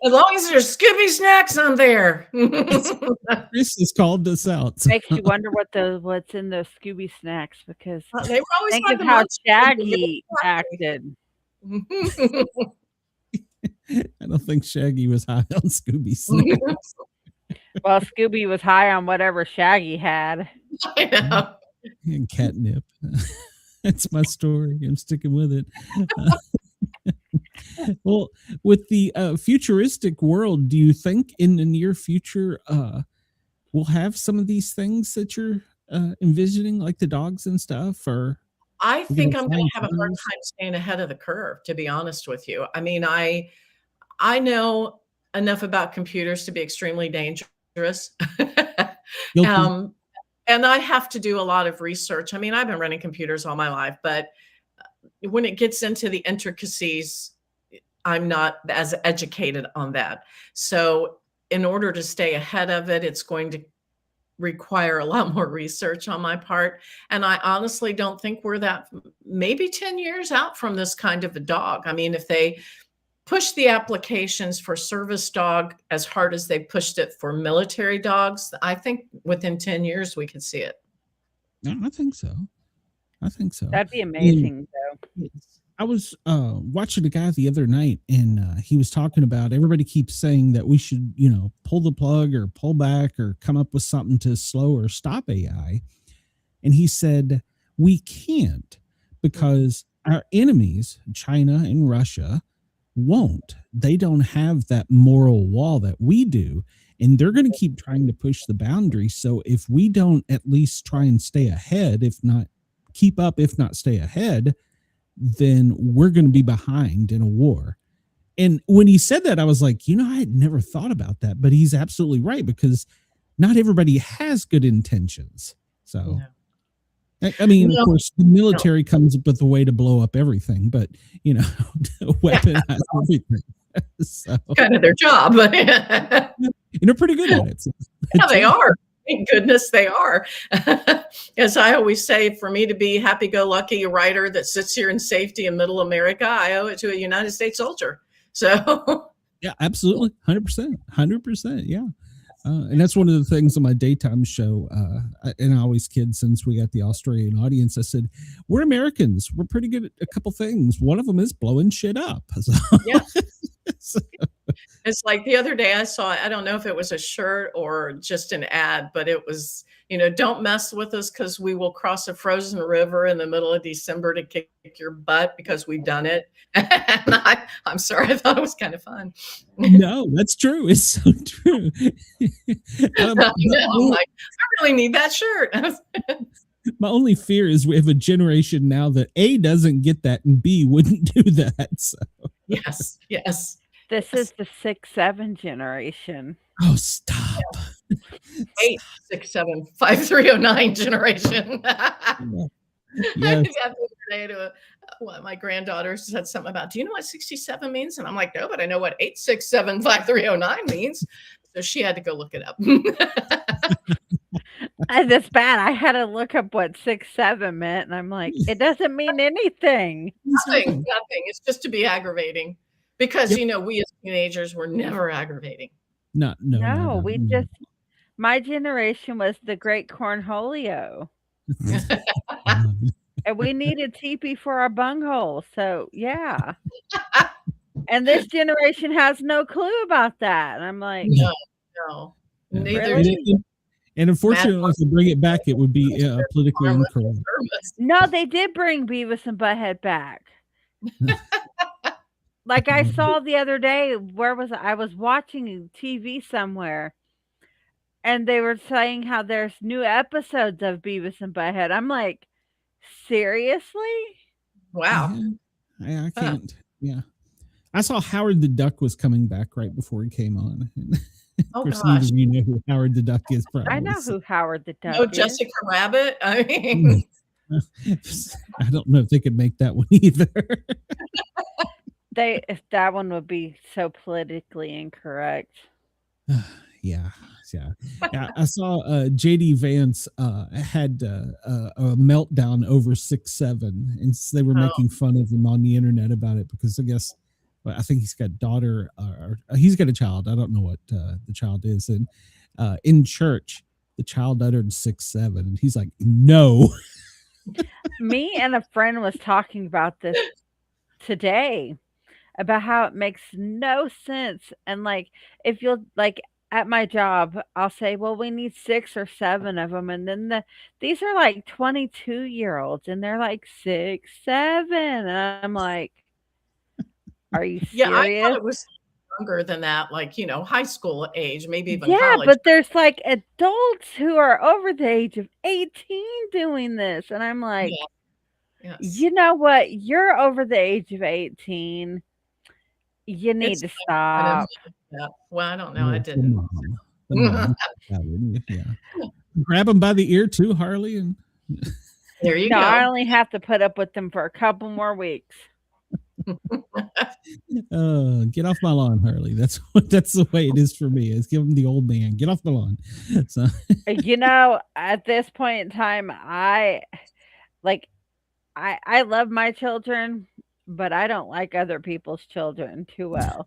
As long as there's Scooby snacks on there. Chris has called us out. So. Makes you wonder what's in those Scooby snacks, because they were always think of how Shaggy acted. I don't think Shaggy was high on Scooby snacks. Well, Scooby was high on whatever Shaggy had. I know. And catnip. That's my story. I'm sticking with it. Well, with the futuristic world, do you think in the near future we'll have some of these things that you're envisioning, like the dogs and stuff? Or I think I'm going to have a hard time staying ahead of the curve, to be honest with you. I mean, I know enough about computers to be extremely dangerous. And I have to do a lot of research. I mean, I've been running computers all my life, but when it gets into the intricacies, I'm not as educated on that. So in order to stay ahead of it, it's going to require a lot more research on my part. And I honestly don't think we're maybe 10 years out from this kind of a dog. I mean, if they push the applications for service dog as hard as they pushed it for military dogs, I think within 10 years we could see it. Yeah, I think so. That'd be amazing, though. I was watching a guy the other night, and he was talking about everybody keeps saying that we should, pull the plug or pull back or come up with something to slow or stop AI. And he said, we can't, because our enemies, China and Russia, won't. They don't have that moral wall that we do. And they're going to keep trying to push the boundary. So if we don't at least try and stay ahead, if not keep up, if not stay ahead, then we're going to be behind in a war. And when he said that, I was like, I had never thought about that, but he's absolutely right, because not everybody has good intentions. So, I mean, of course, the military comes up with a way to blow up everything, but, weaponize everything. So, kind of their job. They're pretty good at it. So. Yeah, they are. Thank goodness they are. As I always say, for me to be happy-go-lucky writer that sits here in safety in middle America, I owe it to a United States soldier. So yeah, absolutely. 100%. Yeah. And that's one of the things on my daytime show. And I always kid, since we got the Australian audience, I said, we're Americans. We're pretty good at a couple things. One of them is blowing shit up. So, yeah. So. It's like the other day I saw, I don't know if it was a shirt or just an ad, but it was, don't mess with us because we will cross a frozen river in the middle of December to kick your butt because we've done it. And I'm sorry, I thought it was kind of fun. No, that's true. It's so true. I'm like, I really need that shirt. My only fear is we have a generation now that A, doesn't get that, and B, wouldn't do that. So. Yes. This is the 6-7 generation. Oh, stop. 8675309 generation. Yes. My granddaughter said something about, do you know what 67 means? And I'm like, no, but I know what 8675309 means. So she had to go look it up. That's bad. I had to look up what 6'7" meant, and I'm like, it doesn't mean anything. Nothing. It's just to be aggravating. Because, we as teenagers were never aggravating. No, we just, my generation was the great cornholio. And we needed teepee for our bunghole. So, yeah. And this generation has no clue about that. And I'm like, no. Neither. Really? And unfortunately, to bring it back, it would be politically incorrect. No, they did bring Beavis and Butthead back. Like I saw the other day, where was I? I was watching TV somewhere, and they were saying how there's new episodes of Beavis and Butthead. I'm like, seriously? Wow. Yeah, I can't. Yeah. I saw Howard the Duck was coming back right before he came on. Oh, of course, you know who Howard the Duck is, probably. I know who Howard the Duck is. Jessica Rabbit. I mean, I don't know if they could make that one either. That one would be so politically incorrect. Yeah. I saw JD Vance had a meltdown over 6'7", and they were making fun of him on the internet about it because I think he's got a daughter, or he's got a child. I don't know what the child is, and in church, the child uttered 6'7", and he's like, "No." Me and a friend was talking about this today, about how it makes no sense. And like, if you'll like at my job, I'll say, well, we need 6 or 7 of them. And then these are like 22-year-olds and they're like 6, 7. And I'm like, are you serious? Yeah, I thought it was younger than that, like, high school age, maybe even yeah, college. but there's like adults who are over the age of 18 doing this. And I'm like, Yes. You know what? You're over the age of 18. You need to stop. Well, I don't know. I didn't. Yeah. Grab them by the ear too, Harley. And there you go. I only have to put up with them for a couple more weeks. Get off my lawn, Harley. That's the way it is for me. Is give them the old man. Get off the lawn. So at this point in time, I love my children, but I don't like other people's children too well.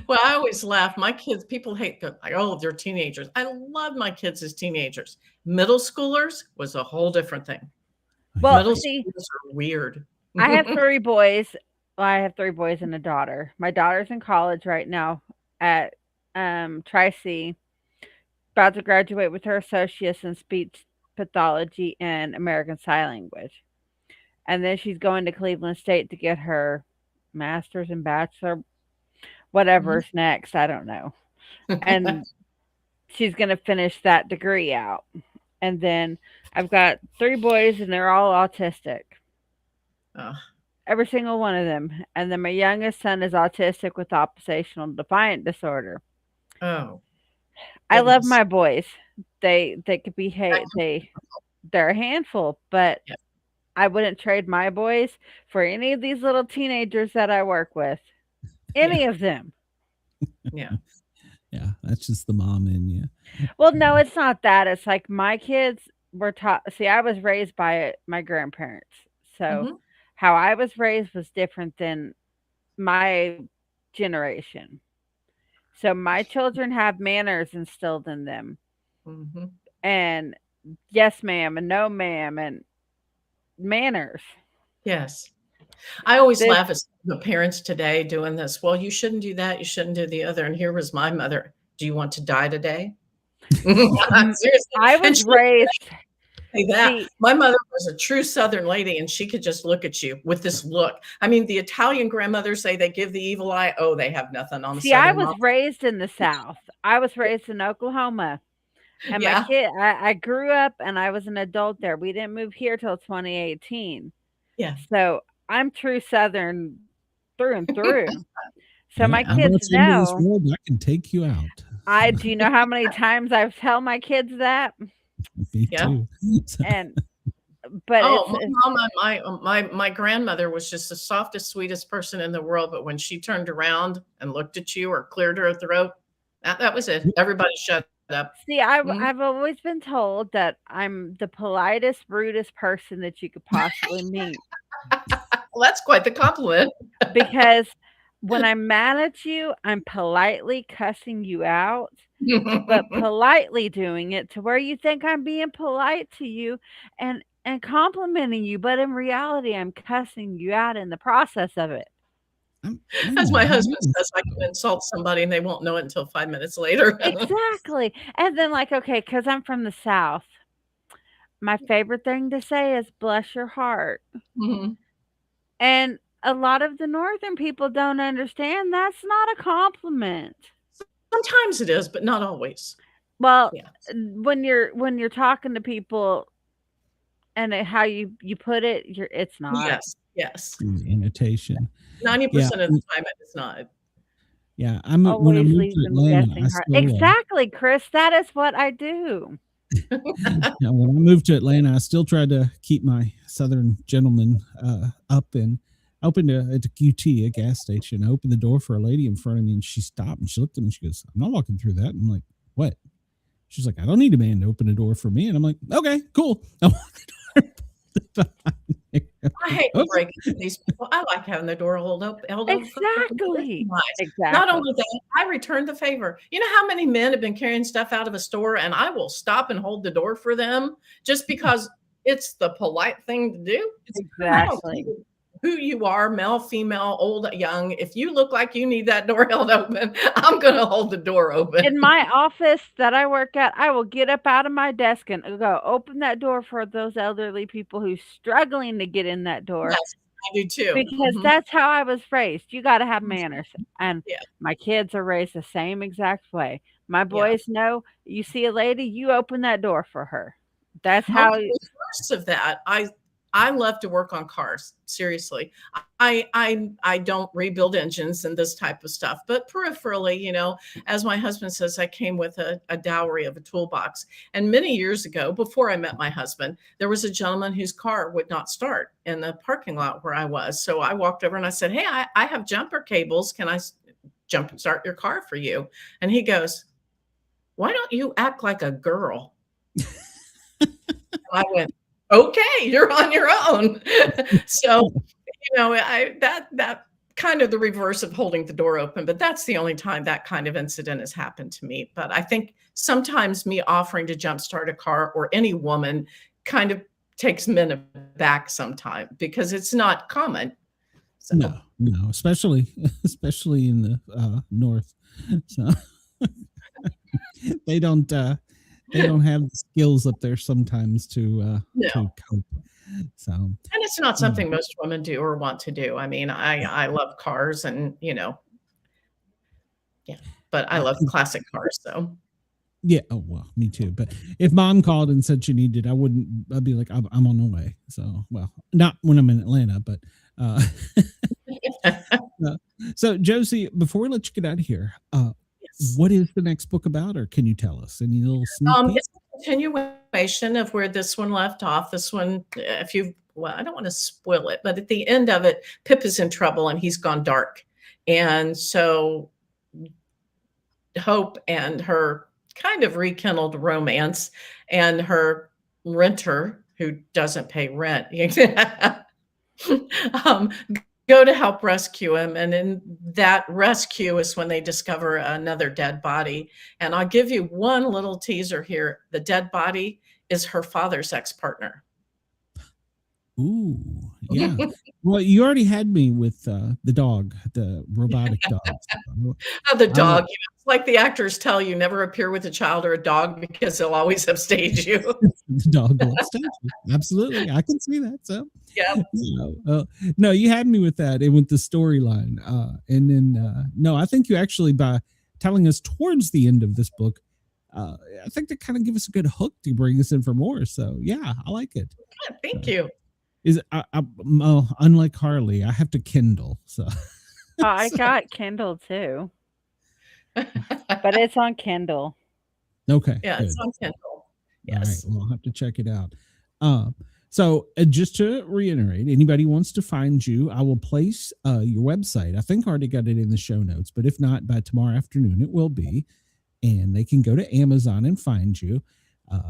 Well, I always laugh. My kids, people hate them. Like, oh, they're teenagers. I love my kids as teenagers. Middle schoolers was a whole different thing. Well, middle schoolers are weird. I have 3 boys. Well, I have 3 boys and a daughter. My daughter's in college right now at Tri-C, about to graduate with her associates in speech pathology and American Sign Language. And then she's going to Cleveland State to get her master's and bachelor, whatever's next. I don't know. And she's going to finish that degree out. And then I've got 3 boys and they're all autistic. Every single one of them. And then my youngest son is autistic with oppositional defiant disorder. Oh. I love my boys. They could be they're a handful, but I wouldn't trade my boys for any of these little teenagers that I work with. Any of them. Yeah. Yeah, that's just the mom in you. Well, no, it's not that. It's like my kids were taught. See, I was raised by my grandparents. So how I was raised was different than my generation. So my children have manners instilled in them. And yes, ma'am, and no, ma'am, and manners. Yes. I always laugh at the parents today doing this. Well, you shouldn't do that. You shouldn't do the other. And here was my mother. Do you want to die today? Seriously. I was raised. My mother was a true Southern lady, and she could just look at you with this look. I mean, the Italian grandmothers say they give the evil eye. Oh, they have nothing on the See, I was raised in the South. I was raised in Oklahoma. And my kid, I grew up and I was an adult there. We didn't move here till 2018. Yeah. So I'm true Southern through and through. So my kids know. This world, I can take you out. Do you know how many times I've tell my kids that? Me Yeah. too. So, And but Oh, it's my mom and my grandmother was just the softest, sweetest person in the world. But when she turned around and looked at you or cleared her throat, that was it. Everybody shut up. see, Mhm. I've always been told that I'm the politest, rudest person that you could possibly meet Well, that's quite the compliment. because when I'm mad at you, I'm politely cussing you out, but politely doing it to where you think I'm being polite to you and complimenting you, but in reality, I'm cussing you out in the process of it. wait a As my minute, husband says, I can insult somebody and they won't know it until 5 minutes later. Exactly. And then, like, okay, because I'm from the South, my favorite thing to say is bless your heart. Mhm. And a lot of the northern people don't understand that's not a compliment. Sometimes it is, but not always. Well, Yeah. when you're talking to people and how you put it, it's not. Yes. Yes. annotation. 90% of the time it is not. Yeah. When I Always moved leave to them Atlanta, guessing I hard. still Exactly, Chris. That is what I do. yeah, when I moved to Atlanta, I still tried to keep my Southern gentleman up, and I opened at a QT, a gas station. I opened the door for a lady in front of me, and she stopped and she looked at me. She goes, "I'm not walking through that." And I'm like, "What?" She's like, "I don't need a man to open the door for me." And I'm like, "Okay, cool." I walked the door. I hate to Okay. break it to these people. I like having the door held open for me. Exactly. Nice. Not Exactly. only that, I return the favor. You know how many men have been carrying stuff out of a store and I will stop and hold the door for them just because it's the polite thing to do? I don't care Exactly. who you are, male, female, old, young. If you look like you need that door held open, I'm going to hold the door open. In my office that I work at, I will get up out of my desk and go open that door for those elderly people who's struggling to get in that door Yes, I do too. because Mhm. that's how I was raised. You got to have manners. And Yeah, my kids are raised the same exact way. My yeah. boys know you see a lady, you open that door for her. That's I'm how the reverse of that. I love to work on cars. Seriously, I don't rebuild engines and this type of stuff, but peripherally, as my husband says, I came with a dowry of a toolbox. And many years ago, before I met my husband, there was a gentleman whose car would not start in the parking lot where I was. So I walked over and I said, "Hey, I have jumper cables. Can I jump start your car for you?" And he goes, "Why don't you act like a girl?" I went, "Okay, you're on your own." So, that kind of the reverse of holding the door open, but that's the only time that kind of incident has happened to me. But I think sometimes me offering to jumpstart a car or any woman kind of takes men aback sometime because it's not common. So, No, especially in the north. So they don't have the skills up there sometimes to no. cope. So And it's not something most women do or want to do. I mean, I love cars and, yeah, but I love classic cars, so. yeah, oh well, me too. But if mom called and said she needed, I'd be like, I'm on the way. So, well, not when I'm in Atlanta, but so Jocie, before we let you get out of here, Yes. what is the next book about, or can you tell us any little sneak peek? It's a continuation of where this one left off. This one, I don't want to spoil it, but at the end of it, Pip is in trouble and he's gone dark. And so Hope and her kind of rekindled romance and her renter who doesn't pay rent um, go to help rescue him. And in that rescue is when they discover another dead body. And I'll give you one little teaser here. The dead body is her father's ex-partner. Ooh, yeah. Well, you already had me with the dog, the robotic dog. The dog, it's like the actors tell you never appear with a child or a dog because they'll always upstage you. The dog will upstage you. Absolutely, I can see that. So Yeah. No, you had me with that and with the storyline, and then no, I think you actually, by telling us towards the end of this book, I think that kind of give us a good hook to bring us in for more. So yeah, I like it. Thank you. Is unlike Harley, I have to Kindle. So I got Kindle too. but it's on Kindle. Okay. Yeah, good. it's on Kindle. All right. Yes. Well, I'll have to check it out. So just to reiterate, anybody wants to find you, I will place your website. I think I already got it in the show notes, but if not, by tomorrow afternoon, it will be. And they can go to Amazon and find you.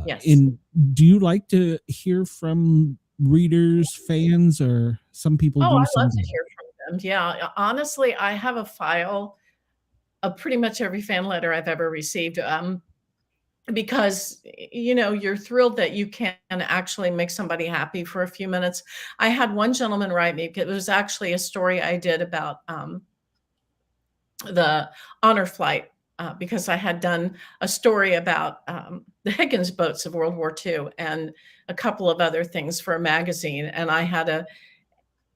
Yes. And do you like to hear from readers, fans, or some people? Oh, do I love something? to hear from them. Yeah, honestly, I have a file of pretty much every fan letter I've ever received. Because you're thrilled that you can actually make somebody happy for a few minutes. I had one gentleman write me. It was actually a story I did about the honor flight. Because I had done a story about the Higgins boats of World War II and a couple of other things for a magazine. And I had an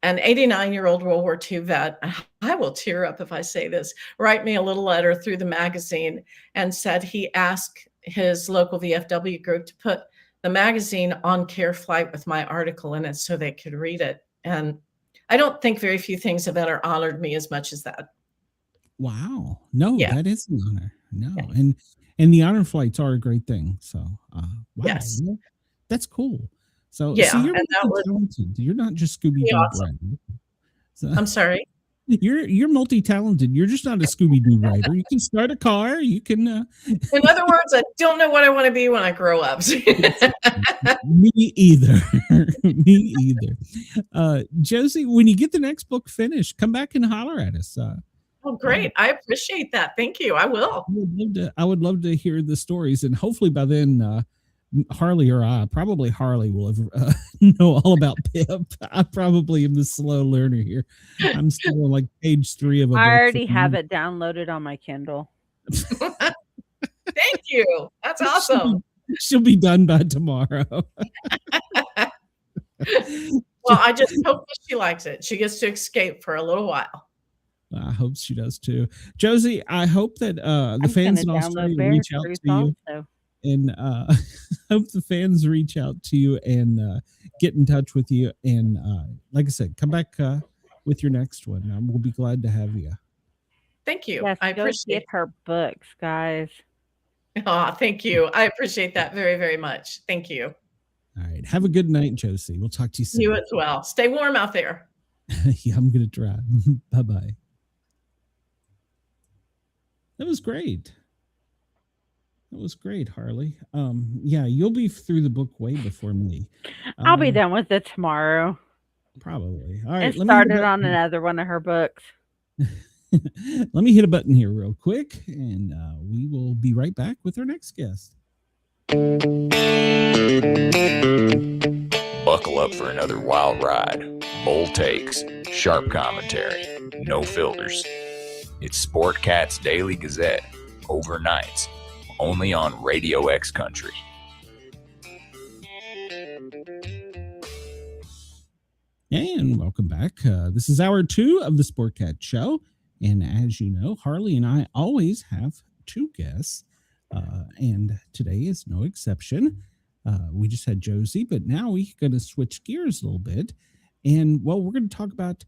89-year-old World War II vet, I will tear up if I say this, write me a little letter through the magazine and said he asked his local VFW group to put the magazine on Care Flight with my article in it so they could read it. And I don't think very few things have ever honored me as much as that. Wow. No, Yeah. that is an honor. No. Yeah. And the honor flights are a great thing. So wow. Yes. That's cool. So Yeah, see, you're and that was multi-talented. You're not just Scooby-Doo awesome. writer. So, I'm sorry. You're multi-talented. You're just not a Scooby-Doo writer. You can start a car. You can In other words, I don't know what I want to be when I grow up. Me either. Me either. Jocie, when you get the next book finished, come back and holler at us. Oh, great. I appreciate that. Thank you. I will. I would love to hear the stories, and hopefully by then Harley or probably Harley will have know all about Pip. I probably am the slow learner here. I'm still on like page 3 of a book. I already have it downloaded on my Kindle. Thank you. That's awesome. She'll be done by tomorrow. Well, I just hope that she likes it. She gets to escape for a little while. I hope she does too. Jocie, I hope that the fans in Australia reach out to you. Also. And hope the fans reach out to you and get in touch with you. And like I said, come back with your next one. We'll be glad to have you. Thank you. Yes, I go appreciate get her books, guys. Oh, thank you. I appreciate that very, very much. Thank you. All right. Have a good night, Jocie. We'll talk to you soon. You as well. Stay warm out there. Yeah, I'm going to try. Bye-bye. That was great. That was great, Harley. Yeah, you'll be through the book way before me. I'll be done with it tomorrow. Probably. All right. And started on another one of her books. Let me hit a button here real quick, and we will be right back with our next guest. Buckle up for another wild ride. Bold takes, sharp commentary, no filters. It's Sportcat's Daily Gazette, overnights, only on Radio X Country. And welcome back. This is hour 2 of the Sportcat Show. And as you know, Harley and I always have 2 guests. And today is no exception. We just had Jocie, but now we're going to switch gears a little bit. And, well, we're going to talk about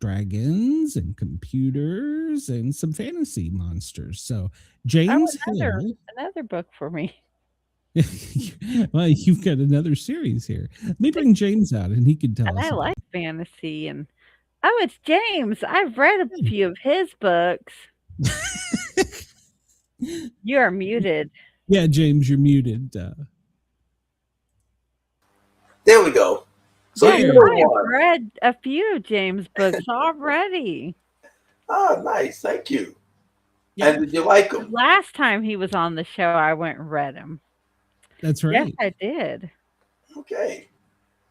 dragons and computers and some fantasy monsters. So, James another book for me. Well, you've got another series here. Let me bring James out, and he can tell us. I like fantasy, and it's James. I've read a few of his books. You are muted. Yeah, James, you're muted. There we go. So I've read a few James books already. Oh, nice. Thank you. Yeah. And did you like them? Last time he was on the show, I went and read them. That's right. Yes, I did. Okay.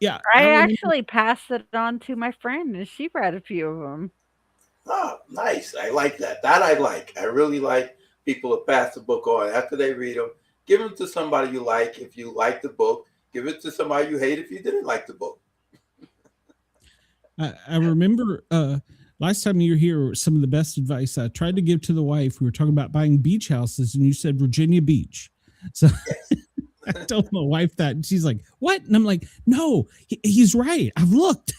Yeah. I actually passed it on to my friend, and she read a few of them. Oh, nice. I like that. That I like. I really like people to pass the book on after they read them. Give them to somebody you like if you like the book. Give it to somebody you hate if you didn't like the book. I remember last time you were here, some of the best advice I tried to give to the wife. We were talking about buying beach houses, and you said Virginia Beach. So I told my wife that, and she's like, "What?" And I'm like, "No, he's right. I've looked."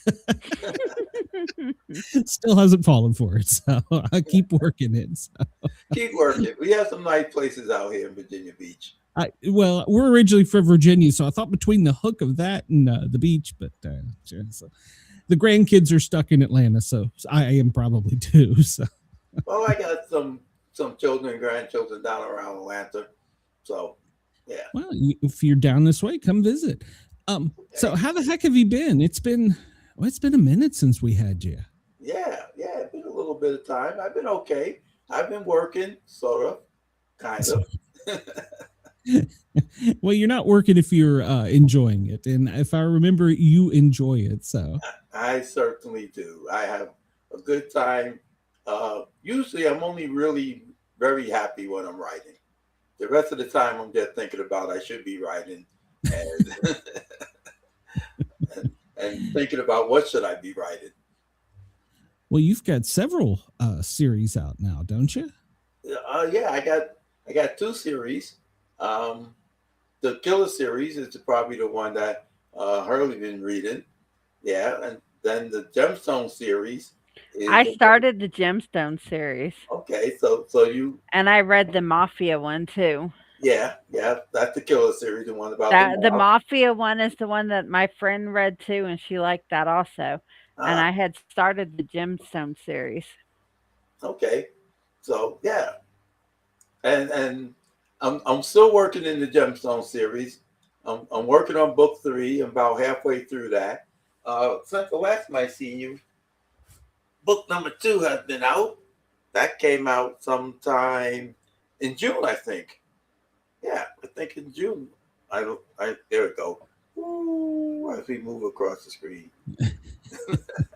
Still hasn't fallen for it, so I keep working it. So. Keep working. We have some nice places out here in Virginia Beach. Well, we're originally from Virginia, so I thought between the hook of that and the beach, but so the grandkids are stuck in Atlanta, so I am probably too. So. Well, I got some children and grandchildren down around Atlanta, so yeah. Well, if you're down this way, come visit. So how the heck have you been? It's been a minute since we had you. Yeah, it's been a little bit of time. I've been okay. I've been working, sort of, kind of. Well, you're not working if you're enjoying it, and if I remember, you enjoy it. So I certainly do. I have a good time. Usually, I'm only really very happy when I'm writing. The rest of the time, I'm just thinking about I should be writing, and and thinking about what should I be writing. Well, you've got several series out now, don't you? Yeah, I got 2 series. The Killer series is probably the one that Hurley been reading. Yeah, and then the Gemstone series. I started the Gemstone series. Okay, so you. And I read the Mafia one too. Yeah, that's the Killer series, the one about the Mafia one is the one that my friend read too, and she liked that also. And I had started the Gemstone series. Okay, so yeah, and I'm still working in the Gemstone series. I'm working on book 3. I'm about halfway through that. Since the last time I seen you, book number 2 has been out. That came out sometime in June, I think. Yeah, I think in June. There we go. Ooh, as we move across the screen.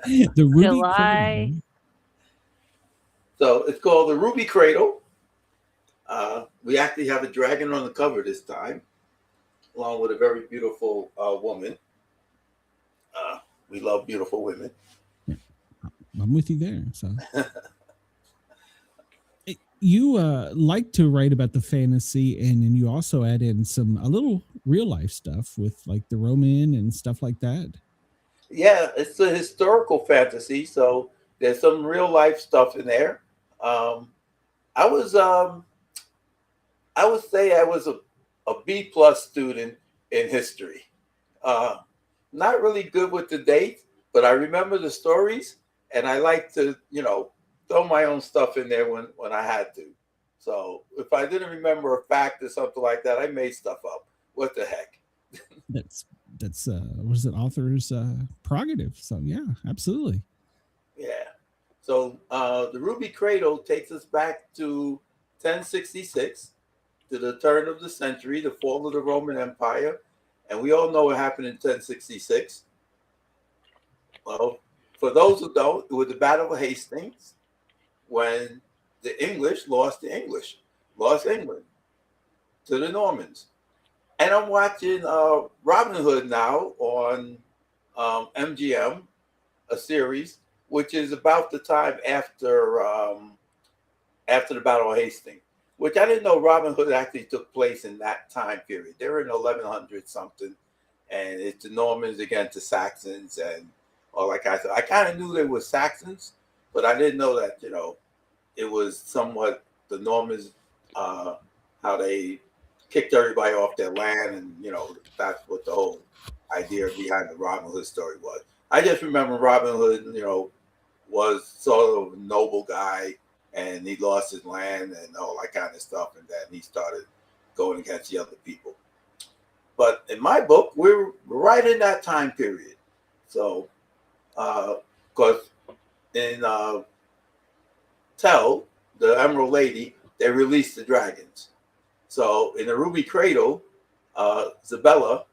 The Ruby July. Cradle. So it's called the Ruby Cradle. We actually have a dragon on the cover this time, along with a very beautiful woman. We love beautiful women. I'm with you there. So you like to write about the fantasy, and then you also add in a little real life stuff with like the Roman and stuff like that. Yeah, it's a historical fantasy, so there's some real life stuff in there. I would say I was a B+ student in history. Not really good with the dates, but I remember the stories, and I like to, throw my own stuff in there when I had to. So if I didn't remember a fact or something like that, I made stuff up. What the heck? That's what is it, author's prerogative. So yeah, absolutely. Yeah. So the Ruby Cradle takes us back to 1066, to the turn of the century, the fall of the Roman Empire. And we all know what happened in 1066. Well, for those who don't, it was the Battle of Hastings, when the English lost England to the Normans. And I'm watching Robin Hood now on MGM, a series, which is about the time after the Battle of Hastings, which I didn't know Robin Hood actually took place in that time period. They were in 1100 something, and it's the Normans against the Saxons, and like I said, I kind of knew they were Saxons, but I didn't know that it was somewhat the Normans, how they kicked everybody off their land, and that's what the whole idea behind the Robin Hood story was. I just remember Robin Hood, was sort of a noble guy, and he lost his land and all that kind of stuff, and then he started going against the other people. But in my book, we're right in that time period. So, because in Tell, the Emerald Lady, they released the dragons. So in the Ruby Cradle, Zabella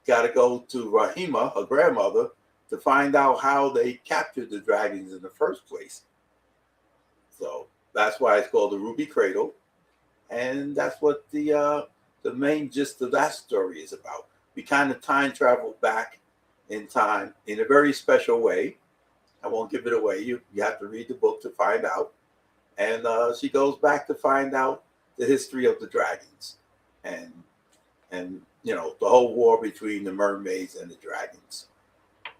got to go to Rahima, her grandmother, to find out how they captured the dragons in the first place. So that's why it's called the Ruby Cradle. And that's what the main gist of that story is about. We kind of time travel back in time in a very special way. I won't give it away. You have to read the book to find out. And she goes back to find out the history of the dragons and the whole war between the mermaids and the dragons.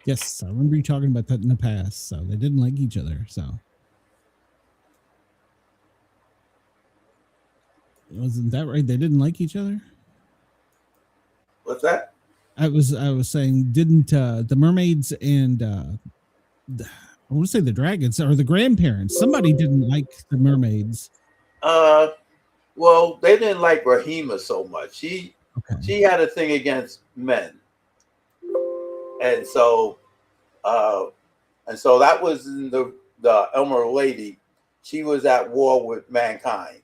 Yes, I remember you talking about that in the past. So they didn't like each other. So wasn't that right? They didn't like each other. What's that? I was saying, didn't the mermaids and I want to say the dragons or the grandparents? Somebody didn't like the mermaids. Well, they didn't like Rahima so much. She had a thing against men, and so that was in the Emerald Lady. She was at war with mankind,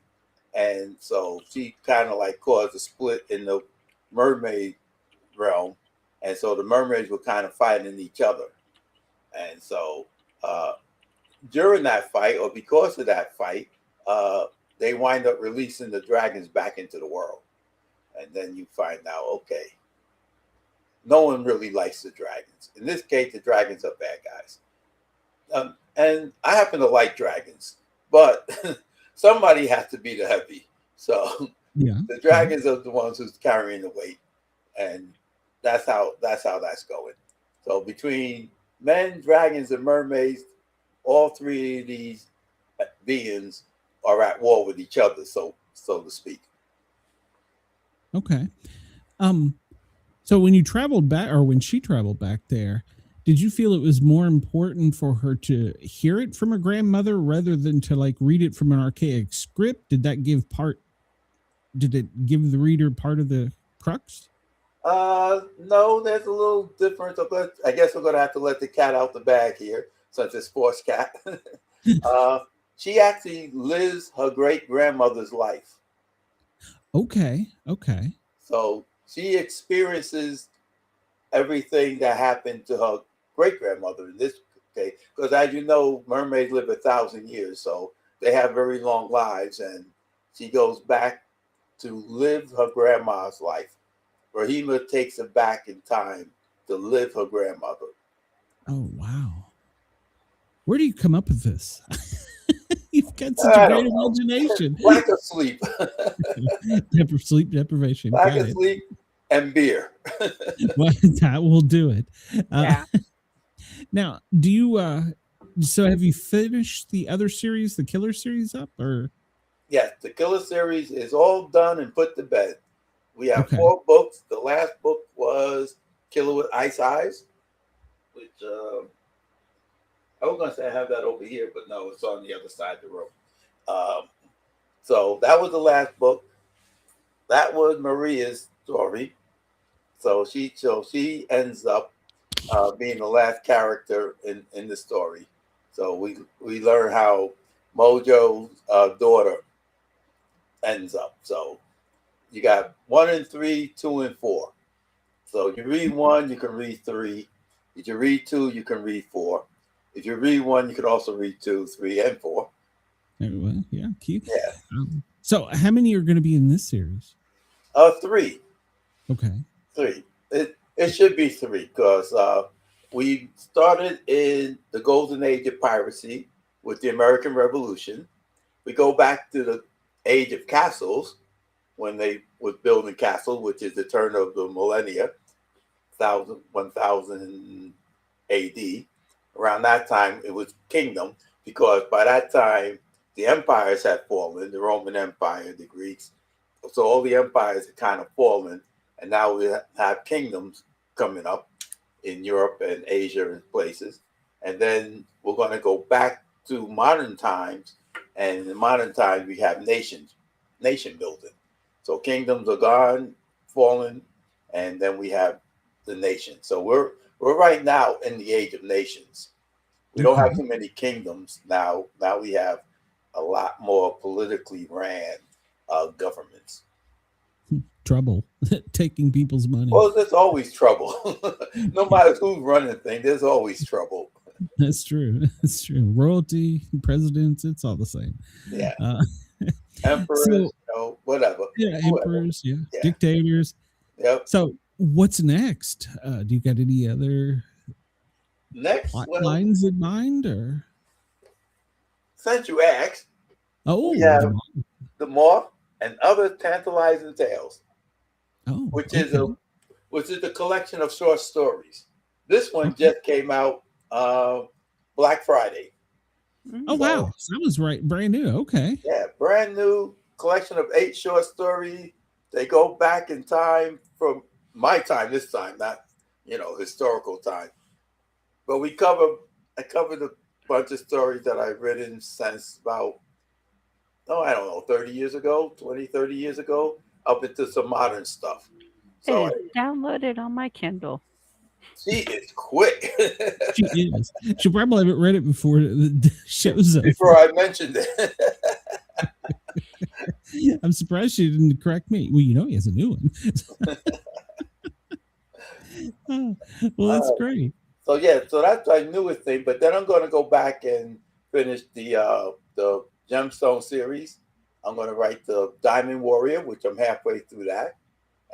and so she kind of like caused a split in the mermaid realm, and so the mermaids were kind of fighting each other, and so during that fight, or because of that fight, they wind up releasing the dragons back into the world. And then you find out, okay, no one really likes the dragons. In this case, the dragons are bad guys. And I happen to like dragons, but somebody has to be the heavy. So the dragons are the ones who's carrying the weight. And that's how that's going. So between men, dragons, and mermaids, all three of these beings are at war with each other, so to speak. Okay. So when you traveled back, or when she traveled back there, did you feel it was more important for her to hear it from her grandmother rather than to like read it from an archaic script? Did it give the reader part of the crux? No, there's a little difference. I guess we're gonna have to let the cat out the bag here, since it's Sportcat. She actually lives her great-grandmother's life. Okay. So she experiences everything that happened to her great-grandmother in this case, because as you know, mermaids live 1,000 years, so they have very long lives, and she goes back to live her grandma's life. Rahima takes her back in time to live her grandmother. Oh, wow. Where do you come up with this? You've got such a great imagination. Lack of sleep. Sleep deprivation. Lack of sleep and beer. Well, that will do it. Yeah. Now, do you so have you finished the other series, the Killer series up, or? Yes, the Killer series is all done and put to bed. We have 4 books. The last book was Killer with Ice Eyes, which I was going to say I have that over here, but no, it's on the other side of the room. So that was the last book. That was Maria's story. So she ends up being the last character in the story. So we learn how Mojo's daughter ends up. So you got 1 and 3, 2 and 4. So you read 1, you can read 3. If you read 2, you can read 4. If you read 1, you can also read 2, 3, and 4. Well, yeah, cute. Yeah. So how many are going to be in this series? 3. Okay. 3. It should be 3 because we started in the golden age of piracy with the American Revolution. We go back to the age of castles when they was building castles, which is the turn of the millennia, 1000 AD. Around that time, it was kingdom, because by that time, the empires had fallen, the Roman Empire, the Greeks. So all the empires had kind of fallen, and now we have kingdoms coming up in Europe and Asia and places. And then we're going to go back to modern times, and in modern times, we have nation building. So kingdoms are gone, fallen, and then we have the nation. So we're right now in the age of nations. We don't have too many kingdoms now. Now we have a lot more politically ran governments. Trouble taking people's money. Well, there's always trouble. No matter who's running things, there's always trouble. That's true. That's true. Royalty, presidents, it's all the same. Yeah. Emperors, whatever. Yeah, emperors, yeah. Dictators. Yep. So what's next? Do you got any other lines in mind, or? Since you asked, we have the Moth and Other Tantalizing Tales, which is a collection of short stories. This one just came out Black Friday. Oh, wow. So that was brand new. Okay. Yeah, brand new collection of 8 short stories. They go back in time from my time this time, not, historical time. But I covered a bunch of stories that I've written since about, 30 years ago, 20, 30 years ago, up into some modern stuff. So It is downloaded on my Kindle. she is quick. She is. She probably haven't read it before the show's over. Before I mentioned it. I'm surprised she didn't correct me. Well, he has a new one. Well, that's great. So that's my newest thing. But then I'm going to go back and finish the Gemstone Series. I'm going to write the Diamond Warrior, which I'm halfway through that,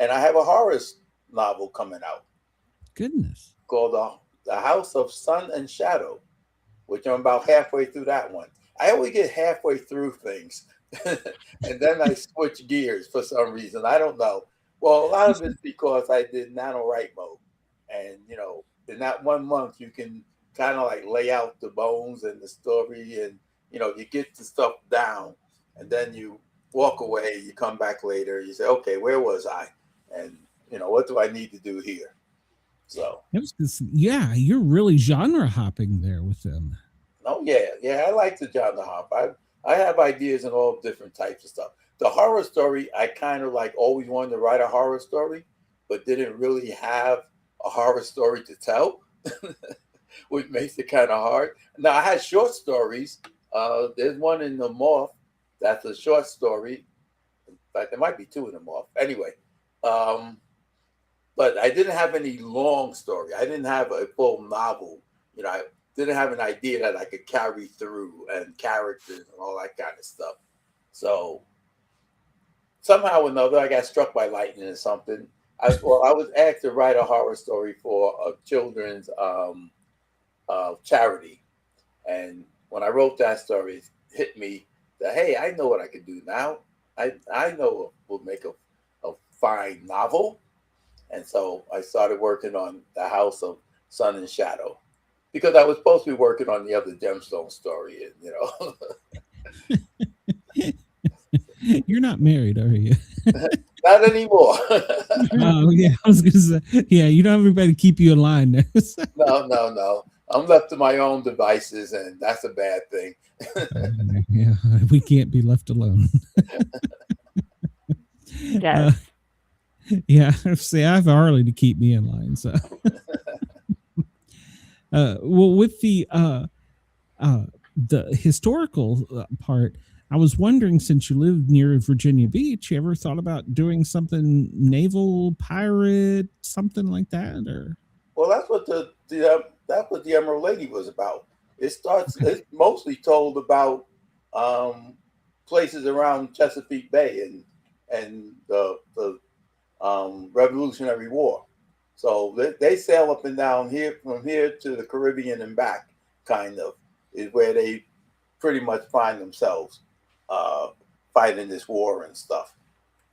and I have a horror novel coming out. Goodness. Called the House of Sun and Shadow, which I'm about halfway through that one. I always get halfway through things, and then I switch gears for some reason. I don't know. Well, a lot of it's because I did NaNoWrite mode, and in that 1 month you can kind of like lay out the bones and the story, and you get the stuff down, and then you walk away. You come back later. You say, okay, where was I? And what do I need to do here? So you're really genre hopping there with them. Oh yeah, I like the genre hop. I have ideas in all different types of stuff. The horror story, I kind of like always wanted to write a horror story, but didn't really have a horror story to tell, which makes it kind of hard. Now I had short stories. There's one in the Morph that's a short story. In fact, there might be 2 in the Morph. Anyway, but I didn't have any long story. I didn't have a full novel. I didn't have an idea that I could carry through and characters and all that kind of stuff. So somehow or another, I got struck by lightning or something. I was asked to write a horror story for a children's charity. And when I wrote that story, it hit me that, hey, I know what I can do now. I know we'll make a fine novel. And so I started working on the House of Sun and Shadow, because I was supposed to be working on the other Gemstone story. And, You're not married, are you? Not anymore. Oh, yeah. I was going to say, yeah, you don't have anybody to keep you in line there. No. I'm left to my own devices, and that's a bad thing. Yeah, we can't be left alone. Yes. Yeah, see, I have Harley to keep me in line. So, well, with the historical part, I was wondering, since you lived near Virginia Beach, you ever thought about doing something naval pirate, something like that, or? Well, that's what the Emerald Lady was about. It's mostly told about places around Chesapeake Bay and the Revolutionary War. So they sail up and down here, from here to the Caribbean and back, kind of, is where they pretty much find themselves fighting this war and stuff.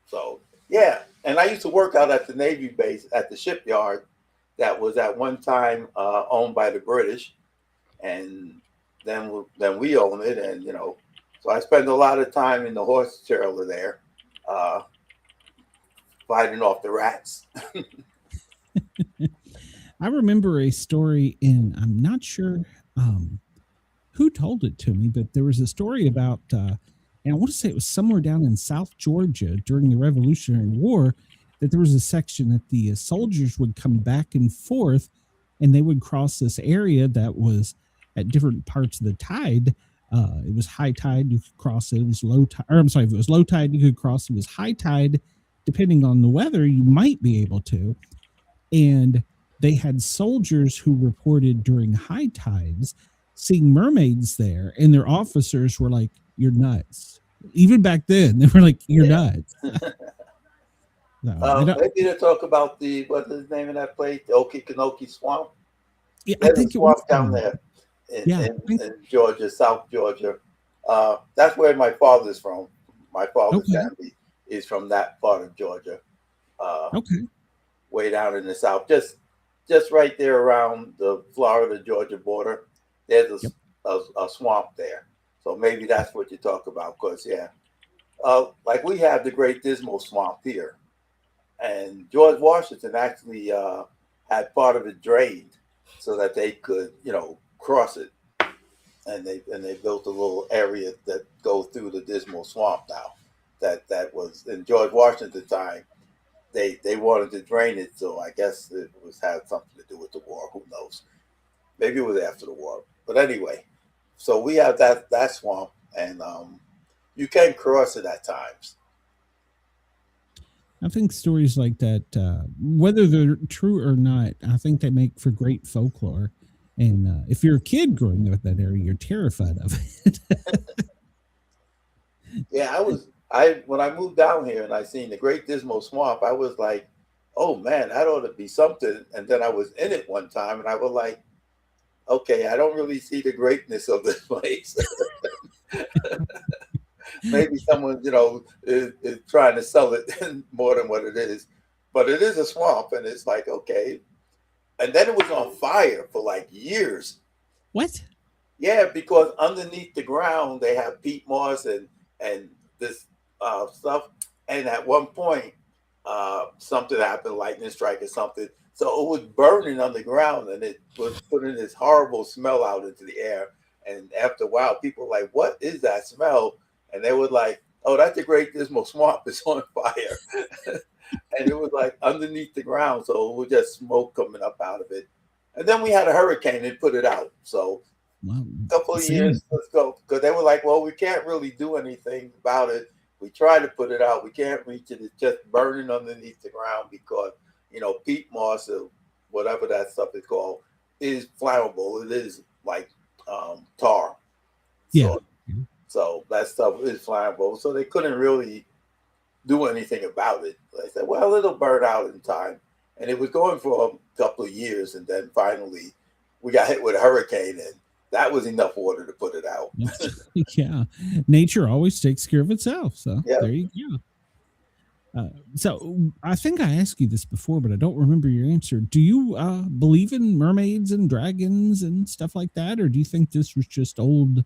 So, yeah. And I used to work out at the Navy base at the shipyard that was at one time owned by the British. And then we own it. And, so I spend a lot of time in the horse trailer there, fighting off the rats. I remember a story I'm not sure who told it to me, but there was a story about, and I want to say it was somewhere down in South Georgia during the Revolutionary War, that there was a section that the soldiers would come back and forth, and they would cross this area that was at different parts of the tide. It was high tide, you could cross it. It was low tide, or I'm sorry, if it was low tide, you could cross it. It was high tide, depending on the weather, you might be able to. And they had soldiers who reported during high tides seeing mermaids there, and their officers were like, "You're nuts." Even back then, they were like, "You're nuts." No, maybe to talk about what's the name of that place, the Okefenokee Swamp. Yeah, There's I think a swamp down there in Georgia, South Georgia. That's where my father's from. My father's family is from that part of Georgia. Okay. Way down in the south, just just right there around the Florida-Georgia border. There's a swamp there. So maybe that's what you talk about. Because, like we have the Great Dismal Swamp here. And George Washington actually had part of it drained so that they could, cross it. And they built a little area that goes through the Dismal Swamp now. That was in George Washington's time. They wanted to drain it, so I guess it had something to do with the war. Who knows? Maybe it was after the war. But anyway, so we have that swamp, and you can cross it at times. I think stories like that, whether they're true or not, I think they make for great folklore. And if you're a kid growing up in that area, you're terrified of it. Yeah, when I moved down here and I seen the Great Dismal Swamp, I was like, oh man, that ought to be something. And then I was in it one time and I was like, okay, I don't really see the greatness of this place. Maybe someone, is trying to sell it more than what it is. But it is a swamp and it's like, okay. And then it was on fire for like years. What? Yeah, because underneath the ground, they have peat moss and this stuff. And at one point, something happened, lightning strike or something. So it was burning underground and it was putting this horrible smell out into the air. And after a while, people were like, what is that smell? And they were like, oh, that's the Great Dismal Swamp. It's on fire. And it was like underneath the ground. So it was just smoke coming up out of it. And then we had a hurricane and put it out. So a couple of years, let's go. Because they were like, well, we can't really do anything about it. We tried to put it out. We can't reach it. It's just burning underneath the ground because, peat moss or whatever that stuff is called is flammable. It is like tar. Yeah. So that stuff is flammable. So they couldn't really do anything about it. They said, well, it'll burn out in time. And it was going for a couple of years. And then finally we got hit with a hurricane and that was enough water to put it out. Yeah. Nature always takes care of itself. So yeah. There you go. So I think I asked you this before, but I don't remember your answer. Do you believe in mermaids and dragons and stuff like that? Or do you think this was just old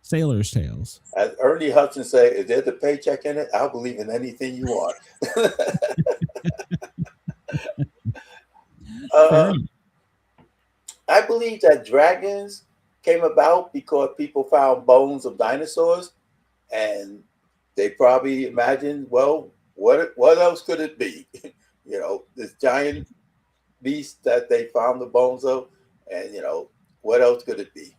sailor's tales? As Ernie Hudson said, if there's a paycheck in it, I'll believe in anything you want. I believe that dragons came about because people found bones of dinosaurs and they probably imagined, well, what else could it be? This giant beast that they found the bones of, and what else could it be?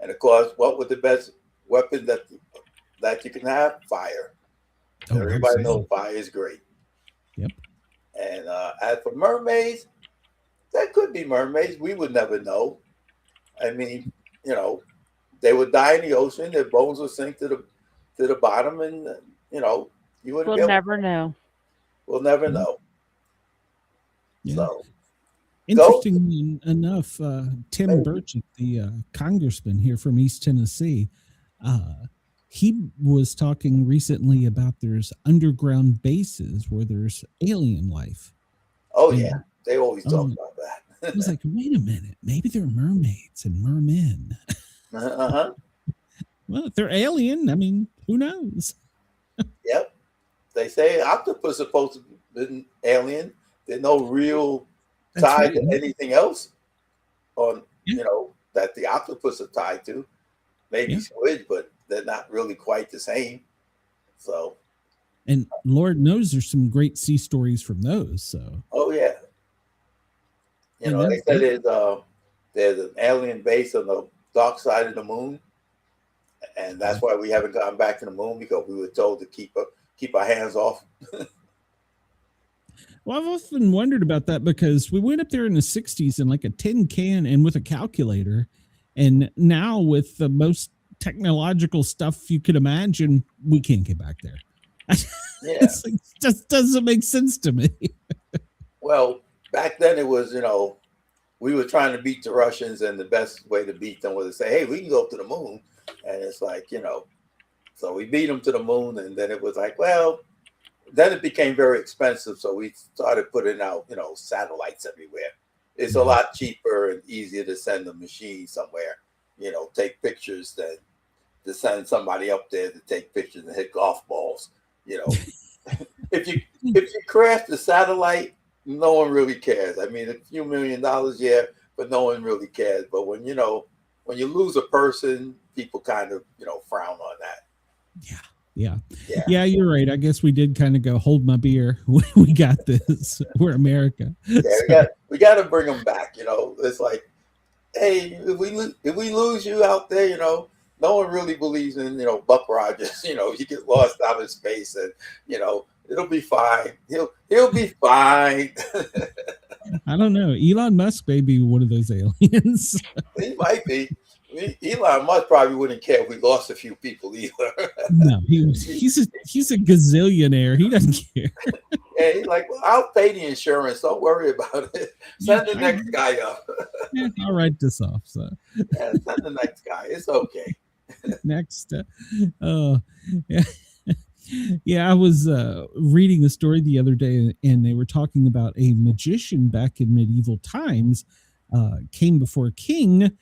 And of course, what was the best weapon that you can have? Fire. Everybody knows fire is great. Yep. And as for mermaids, that could be mermaids. We would never know. I mean, they would die in the ocean. Their bones would sink to the bottom, and you wouldn't. We'll never know. We'll never know. Yeah. So, interesting enough, Tim Burchett, the congressman here from East Tennessee, he was talking recently about there's underground bases where there's alien life. Oh yeah, they always talk about that. I was like, wait a minute, maybe they're mermaids and mermen. Uh-huh. Well, if they're alien, I mean, who knows? Yep. They say octopus is supposed to be alien. There's no real tie to anything else on, that the octopus are tied to. Maybe squid, but they're not really quite the same. So. And Lord knows there's some great sea stories from those. So. Oh yeah. They said there's an alien base on the dark side of the moon, and that's why we haven't gone back to the moon, because we were told to keep our hands off. Well, I've often wondered about that because we went up there in the 60s in like a tin can and with a calculator, and now with the most technological stuff you could imagine, we can't get back there. Yeah. It just doesn't make sense to me. Well, back then it was, we were trying to beat the Russians, and the best way to beat them was to say, hey, we can go to the moon. And it's like, so we beat them to the moon, and then it was like, well, then it became very expensive. So we started putting out, satellites everywhere. it's a lot cheaper and easier to send a machine somewhere, take pictures than to send somebody up there to take pictures and hit golf balls. If you crash the satellite, no one really cares. I mean, a few $1 million, yeah, but no one really cares. But when you lose a person, people kind of frown on that. Yeah, you're right. I guess we did kind of go, hold my beer. We got this. We're America. Yeah, we got to bring them back. It's like, hey, if we lose you out there, no one really believes in Buck Rogers. You get lost out in space, and it'll be fine. He'll be fine. I don't know. Elon Musk may be one of those aliens. He might be. Elon Musk probably wouldn't care if we lost a few people either. No, he's a gazillionaire. He doesn't care. Yeah, he's like, well, I'll pay the insurance. Don't worry about it. Send the next guy up. Yeah, I'll write this off. So yeah, send the next guy. It's okay. Next. Yeah, I was reading a story the other day, and they were talking about a magician back in medieval times came before a king.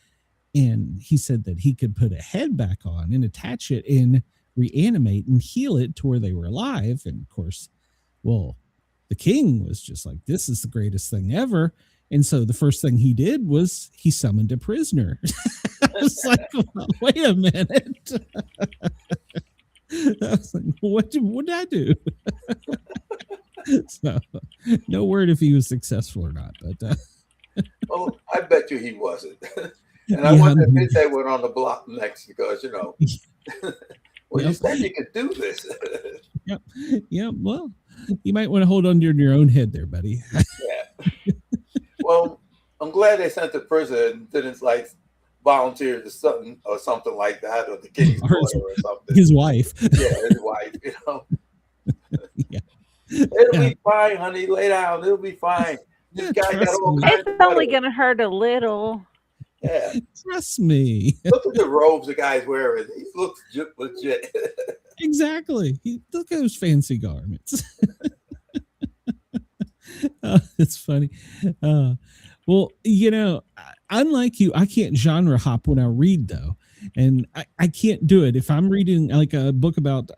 And he said that he could put a head back on and attach it and reanimate and heal it to where they were alive. And of course, well, the king was just like, this is the greatest thing ever. And so the first thing he did was he summoned a prisoner. I was like, well, wait a minute. I was like, what did I do? So no word if he was successful or not. But well, I bet you he wasn't. And I wonder if they went on the block next because, well, you said you could do this. Yep. Yeah. Well, you might want to hold on to your own head there, buddy. Yeah. Well, I'm glad they sent the prison and didn't volunteer to something or something like that, or the king's daughter or something. His wife. Yeah, his wife. Yeah. It'll be fine, honey. Lay down. It'll be fine. This guy got all kinds of It's only going to hurt a little. Yeah. Trust me. Look at the robes the guy's wearing. He looks legit. Exactly. Look at those fancy garments. It's funny. Well, unlike you, I can't genre hop when I read, though. And I can't do it. If I'm reading like a book about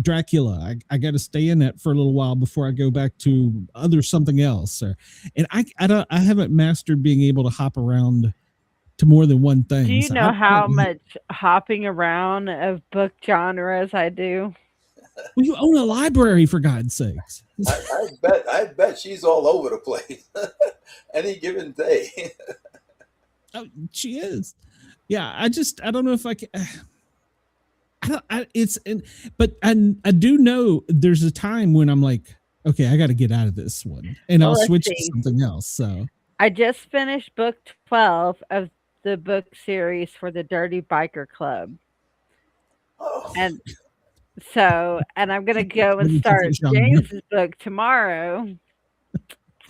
Dracula, I got to stay in that for a little while before I go back to something else. And I haven't mastered being able to hop around to more than one thing. Do you know how much hopping around of book genres I do? Well, you own a library, for God's sakes. I bet she's all over the place any given day. Oh, she is. Yeah, I don't know if I can. But I do know there's a time when I'm like, okay, I got to get out of this one, and I'll switch to something else. So I just finished book 12 of the book series for the Dirty Biker Club. Oh. And I'm going to go and start James's book tomorrow.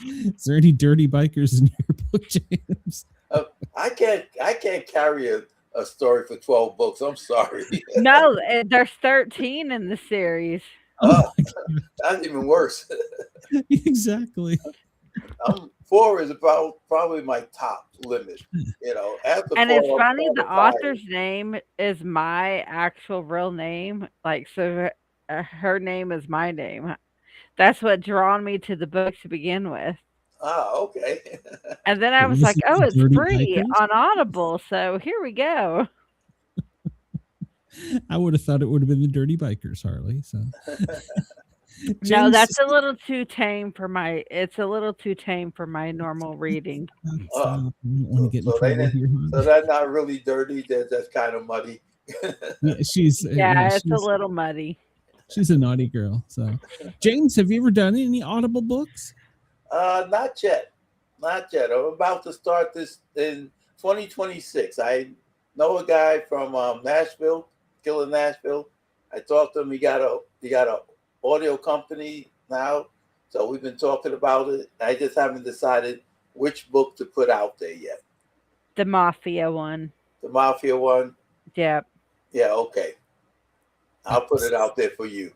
Is there any dirty bikers in your book, James? I can't carry a story for 12 books. I'm sorry. No, there's 13 in the series. Oh, that's even worse. Exactly. 4 is about probably my top limit. After and 4, it's funny, the author's name is my actual real name. So her name is my name. That's what drawn me to the book to begin with. Ah, okay. And then I was like, oh, it's free on Audible. So here we go. I would have thought it would have been the Dirty Bikers, Harley. So no, that's a little too tame for my. It's a little too tame for my normal reading. So they're not really dirty. They're just kind of muddy. She's a little muddy. She's a naughty girl. So, James, have you ever done any Audible books? Not yet. I'm about to start this in 2026. I know a guy from Nashville, Killer Nashville. I talked to him. He got a audio company now, so we've been talking about it. I just haven't decided which book to put out there yet. The Mafia one. The Mafia one? Yep. Yeah, okay. I'll put it out there for you.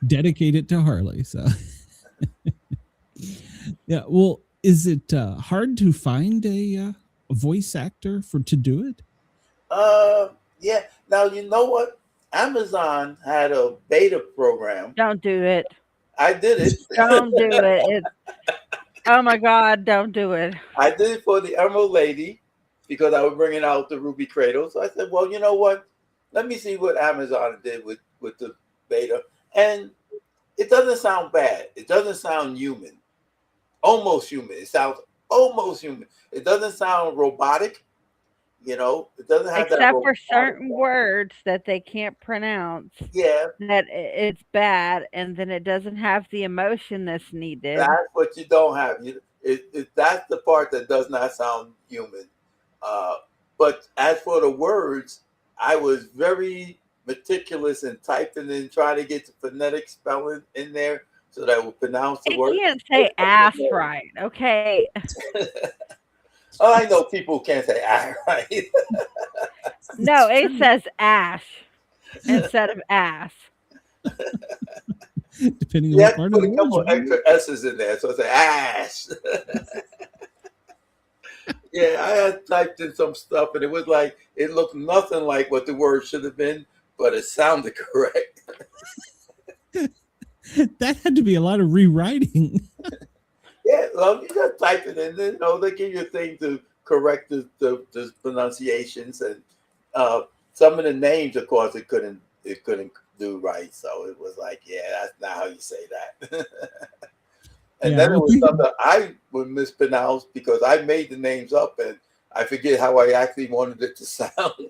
Dedicate it to Harley. So, yeah. Well, Is it hard to find a voice actor to do it? Yeah. Now, you know what? Amazon had a beta program. Don't do it. I did it. Don't do it. Oh my God, don't do it. I did it for the Emerald Lady because I was bringing out the Ruby Cradle. So I said, well, you know what? Let me see what Amazon did with the beta. And it doesn't sound bad. It doesn't sound human. Almost human. It sounds almost human. It doesn't sound robotic. You know, it doesn't have that. Except for certain words that they can't pronounce. Yeah. That it's bad, and then it doesn't have the emotion that's needed. That's what you don't have. That's the part that does not sound human. But as for the words, I was very meticulous in typing and trying to get the phonetic spelling in there so that I would pronounce the word. You can't say ass right, okay? Oh, I know people can't say "I" right. No, it says ash instead of ass. Depending on You what have to part of put the a couple world. extra S's in there, so it's like ash. Yeah, I had typed in some stuff, and it was like it looked nothing like what the word should have been, but it sounded correct. That had to be a lot of rewriting. Yeah, well, you just type it in, you know, they give you a thing to correct the pronunciations, and some of the names, of course, it couldn't do right. So it was like, yeah, that's not how you say that. And then it was something I would mispronounce because I made the names up, and I forget how I actually wanted it to sound.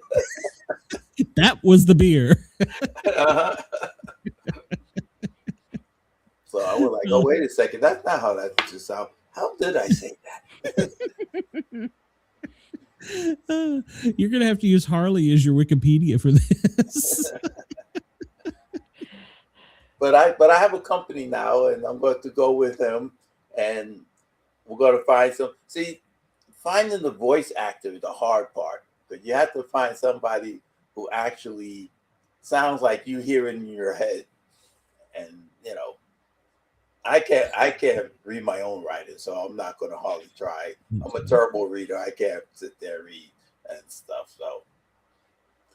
That was the beer. Uh-huh. So I was like, oh, wait a second. That's not how that should sound. How did I say that? You're going to have to use Harley as your Wikipedia for this. But I have a company now, and I'm going to go with him, and we're going to find some. See, finding the voice actor is the hard part, but you have to find somebody who actually sounds like you hear it in your head. And, you know, I can't read my own writing, so I'm not going to hardly try. I'm a terrible reader. I can't sit there and read and stuff. So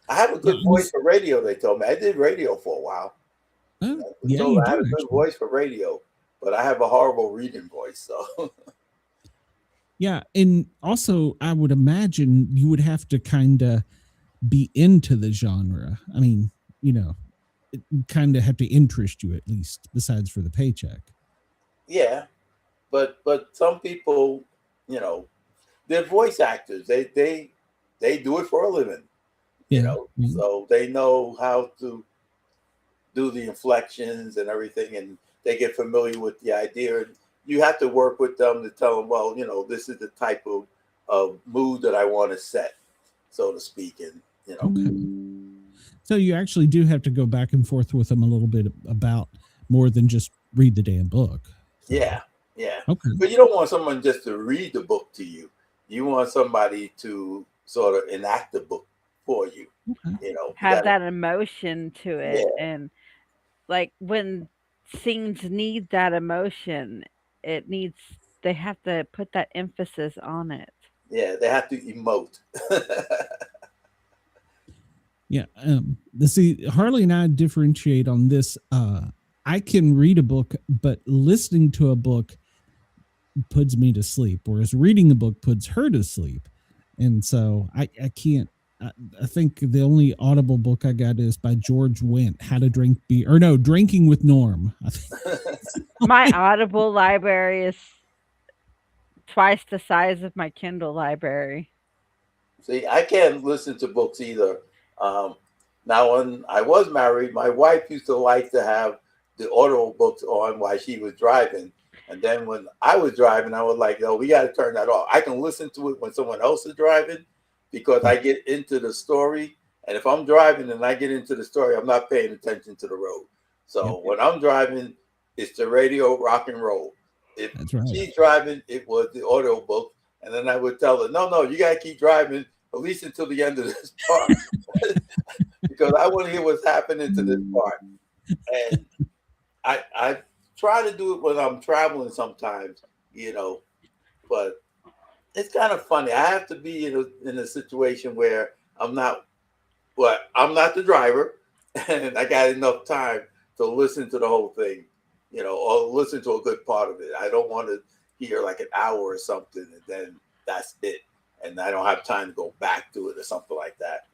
I have a good voice for radio, they told me. I did radio for a while. Yeah, I have a good voice for radio, but I have a horrible reading voice. So yeah, and also I would imagine you would have to kind of be into the genre. I mean, you know, it kind of have to interest you at least, besides for the paycheck. Yeah, but some people, you know, they're voice actors. They do it for a living. You know, so they know how to do the inflections and everything, and they get familiar with the idea. And you have to work with them to tell them, well, you know, this is the type of mood that I want to set, so to speak. And, you know. Okay. So you actually do have to go back and forth with them a little bit about more than just read the damn book. So. Yeah. Okay. But you don't want someone just to read the book to you. You want somebody to sort of enact the book for you. Okay. You know, have that emotion to it. Yeah. And like when scenes need that emotion, they have to put that emphasis on it. Yeah, they have to emote. Yeah. See, Harley and I differentiate on this. I can read a book, but listening to a book puts me to sleep, whereas reading a book puts her to sleep. And so I can't. I think the only Audible book I got is by George Wendt, How to Drink Beer, or no, Drinking with Norm. My Audible library is twice the size of my Kindle library. See, I can't listen to books either. Now, when I was married, my wife used to like to have the audio books on while she was driving. And then when I was driving, I was like, "Oh, we got to turn that off." I can listen to it when someone else is driving because I get into the story. And if I'm driving and I get into the story, I'm not paying attention to the road. So when I'm driving, it's the radio, rock and roll. If she's driving, it was the audio book. And then I would tell her, no, you got to keep driving at least until the end of this part because I want to hear what's happening to this part. And I try to do it when I'm traveling sometimes, you know, but it's kind of funny. I have to be in a situation where I'm not the driver, and I got enough time to listen to the whole thing, or listen to a good part of it. I don't want to hear like an hour or something, and then that's it. And I don't have time to go back to it or something like that.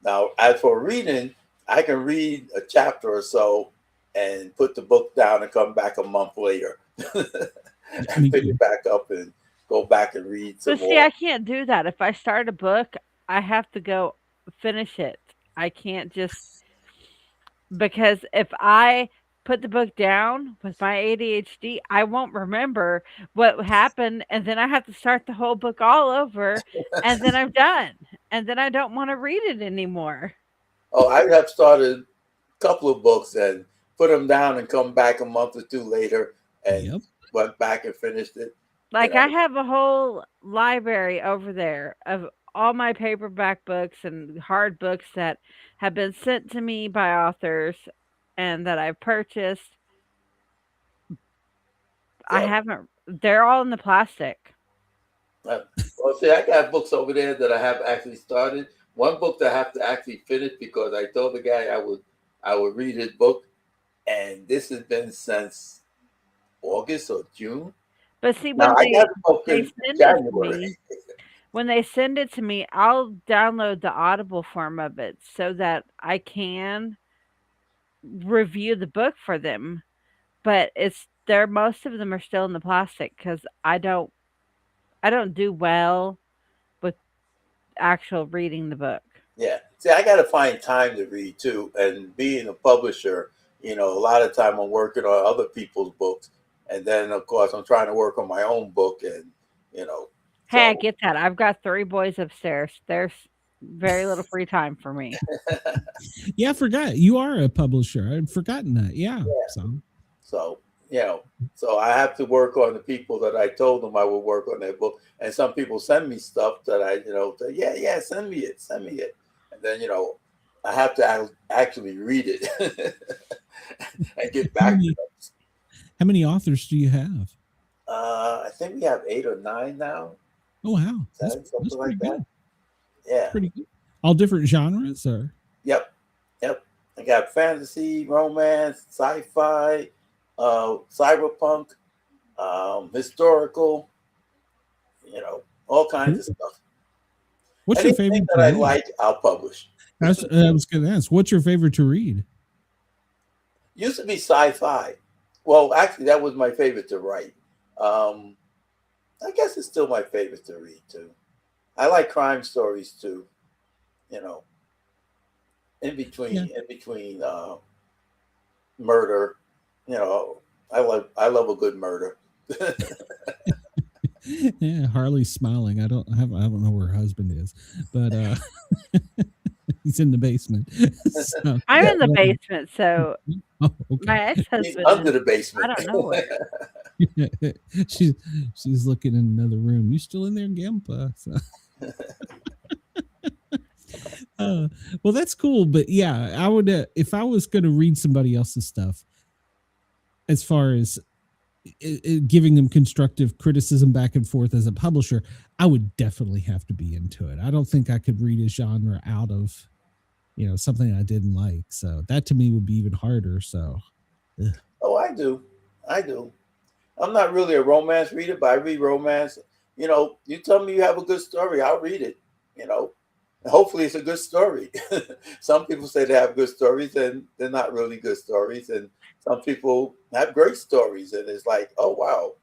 Now, as for reading, I can read a chapter or so and put the book down and come back a month later. And pick it back up and go back and read some But see, more. I can't do that. If I start a book, I have to go finish it. I can't just, because if I put the book down with my ADHD, I won't remember what happened, and then I have to start the whole book all over, and then I'm done, and then I don't want to read it anymore. Oh, I have started a couple of books and put them down and come back a month or two later and went back and finished it. Like, I have a whole library over there of all my paperback books and hard books that have been sent to me by authors and that I've purchased. I haven't, they're all in the plastic. Well, see, I got books over there that I have actually started. One book that I have to actually finish because I told the guy I would read his book, and this has been since August or June. But see, when they send it to me, when they send it to me, I'll download the Audible form of it so that I can review the book for them. But most of them are still in the plastic because I don't do well with actual reading the book. Yeah. See, I got to find time to read too. And being a publisher, a lot of time I'm working on other people's books. And then, of course, I'm trying to work on my own book. And, Hey, I get that. I've got 3 boys upstairs. There's very little free time for me. Yeah, I forgot. You are a publisher. I'd forgotten that. Yeah. So, so I have to work on the people that I told them I would work on their book. And some people send me stuff that I, say, yeah, send me it. And then, I have to actually read it and get back to them. How many authors do you have? I think we have 8 or 9 now. Oh, wow. That's like that. Good. Yeah. Pretty good. All different genres, or? Yep. I got fantasy, romance, sci-fi, cyberpunk, historical, all kinds of stuff. What's Anything your favorite that I like, I'll publish. I was going to ask, what's your favorite to read? Used to be sci-fi. Well, actually, that was my favorite to write. I guess it's still my favorite to read too. I like crime stories too. In between murder. I love a good murder. Yeah, Harley's smiling. I don't know where her husband is, but he's in the basement. So, I'm in the basement, so okay. My ex-husband He's under the basement. I don't know where. She's looking in another room. You still in there, Gimp? Well, that's cool. But yeah, I would if I was going to read somebody else's stuff, as far as giving them constructive criticism back and forth as a publisher, I would definitely have to be into it. I don't think I could read a genre out of, something I didn't like. So that to me would be even harder. So, Oh, I do. I'm not really a romance reader, but I read romance. You tell me you have a good story, I'll read it. Hopefully it's a good story. Some people say they have good stories and they're not really good stories. And some people have great stories and it's like, oh, wow.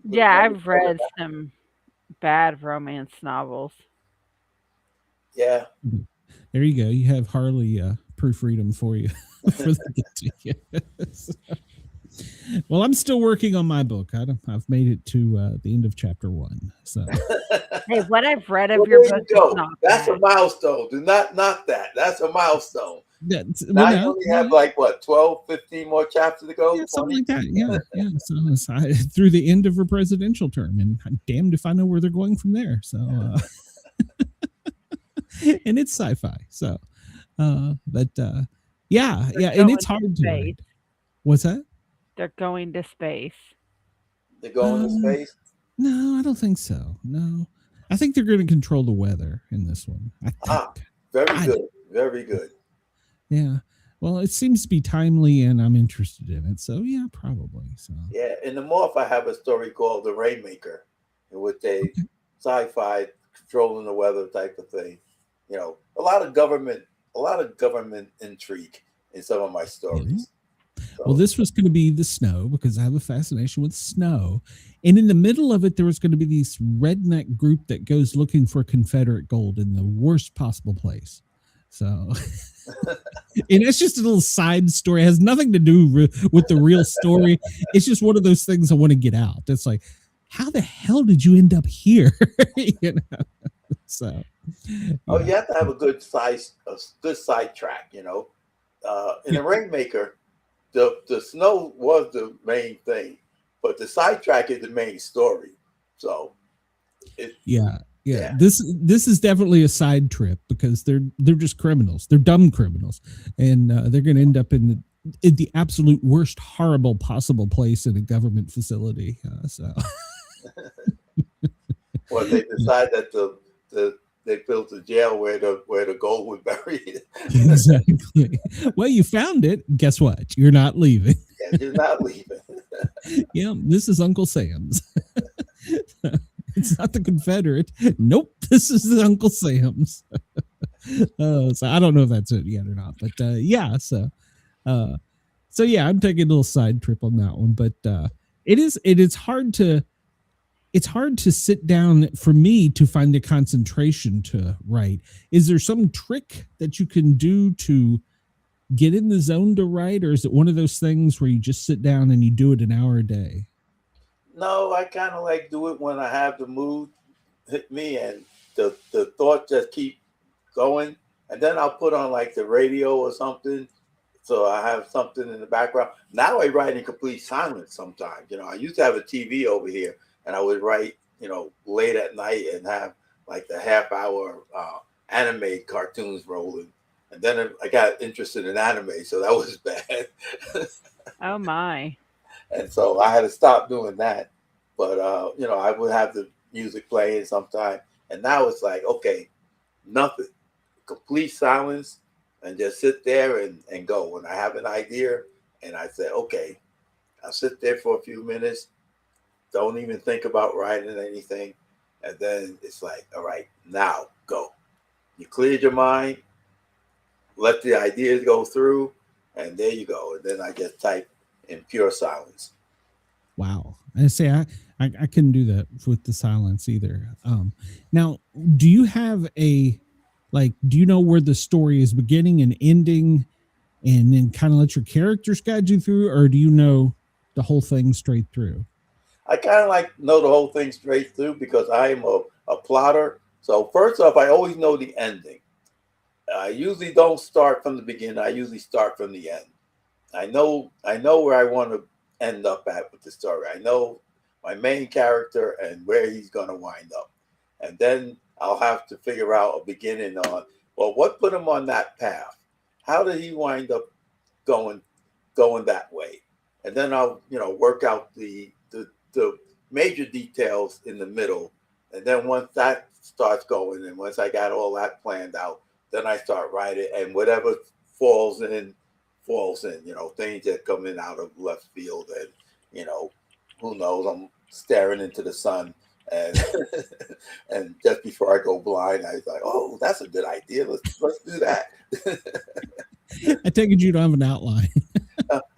Yeah, I've read some bad romance novels. Yeah. There you go. You have Harley proofread them for you. Well, I'm still working on my book. I've made it to the end of chapter 1. So, hey, what I've read of your book is not That's bad. a milestone. Do not knock that. That's a milestone. Now you only have 12, 15 more chapters to go. Yeah, something like that. Yeah. So through the end of her presidential term, and I'm damned if I know where they're going from there. So, and it's sci-fi. So, but yeah, and it's hard to read. What's that? They're going to space. They're going to space. No, I don't think so. No, I think they're going to control the weather in this one. I think. Very good. Very good. Yeah. Well, it seems to be timely, and I'm interested in it. So yeah, probably. So Yeah, in the Morph, I have a story called The Rainmaker, in which a sci-fi controlling the weather type of thing. You know, a lot of government intrigue in some of my stories. So, well, this was going to be the snow because I have a fascination with snow. And in the middle of it, there was going to be this redneck group that goes looking for Confederate gold in the worst possible place. So, and it's just a little side story. It has nothing to do with the real story. It's just one of those things I want to get out. It's like, how the hell did you end up here? You know? So, oh, you have to have a good side track, you know. In the Rainmaker, the snow was the main thing, but the sidetrack is the main story. So, yeah. This is definitely a side trip because they're just criminals. They're dumb criminals, and they're going to end up in the absolute worst, horrible possible place in a government facility. So, well, they decide that they built a jail where the gold was buried. Exactly. Well, you found it. Guess what? You're not leaving. Yeah, you're not leaving. Yeah, this is Uncle Sam's. It's not the Confederate. Nope, this is the Uncle Sam's. So I don't know if that's it yet or not, but yeah. So yeah, I'm taking a little side trip on that one, but it is hard to. It's hard to sit down for me to find the concentration to write. Is there some trick that you can do to get in the zone to write, or is it one of those things where you just sit down and you do it an hour a day? No, I kind of like do it when I have the mood hit me and the thought just keep going, and then I'll put on like the radio or something, so I have something in the background. Now I write in complete silence sometimes. You know, I used to have a TV over here, and I would write, you know, late at night and have like the half-hour anime cartoons rolling. And then I got interested in anime, so that was bad. Oh my. And so I had to stop doing that. But, you know, I would have the music playing sometime. And now it's like, okay, nothing. Complete silence, and just sit there and go. When I have an idea and I say, okay, I'll sit there for a few minutes. Don't even think about writing anything. And then it's like, all right, now go. You cleared your mind, let the ideas go through, and there you go. And then I just type in pure silence. Wow. I say I couldn't do that with the silence either. Now, do you have do you know where the story is beginning and ending, and then kind of let your characters guide you through, or do you know the whole thing straight through? I kind of like know the whole thing straight through because I am a plotter. So first off, I always know the ending. I usually don't start from the beginning. I usually start from the end. I know where I want to end up at with the story. I know my main character and where he's going to wind up. And then I'll have to figure out a beginning on, well, what put him on that path? How did he wind up going that way? And then I'll, you know, work out the major details in the middle. And then once that starts going, and once I got all that planned out, then I start writing, and whatever falls in, you know, things that come in out of left field, and, you know, who knows, I'm staring into the sun, and and just before I go blind, I was like, oh, that's a good idea. Let's do that. I take it you don't have an outline.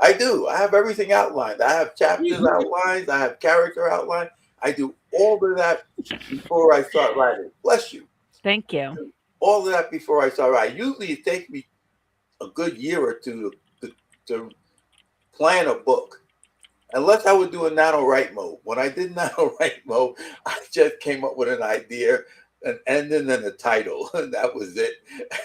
I do. I have everything outlined. I have chapters outlined. I have character outlined. I do all of that before I start writing. Bless you. Thank you. All of that before I start writing. Usually it takes me a good year or two to plan a book, unless I was doing nano-write mode. When I did nano-write mode, I just came up with an idea, an ending, and a title, and that was it.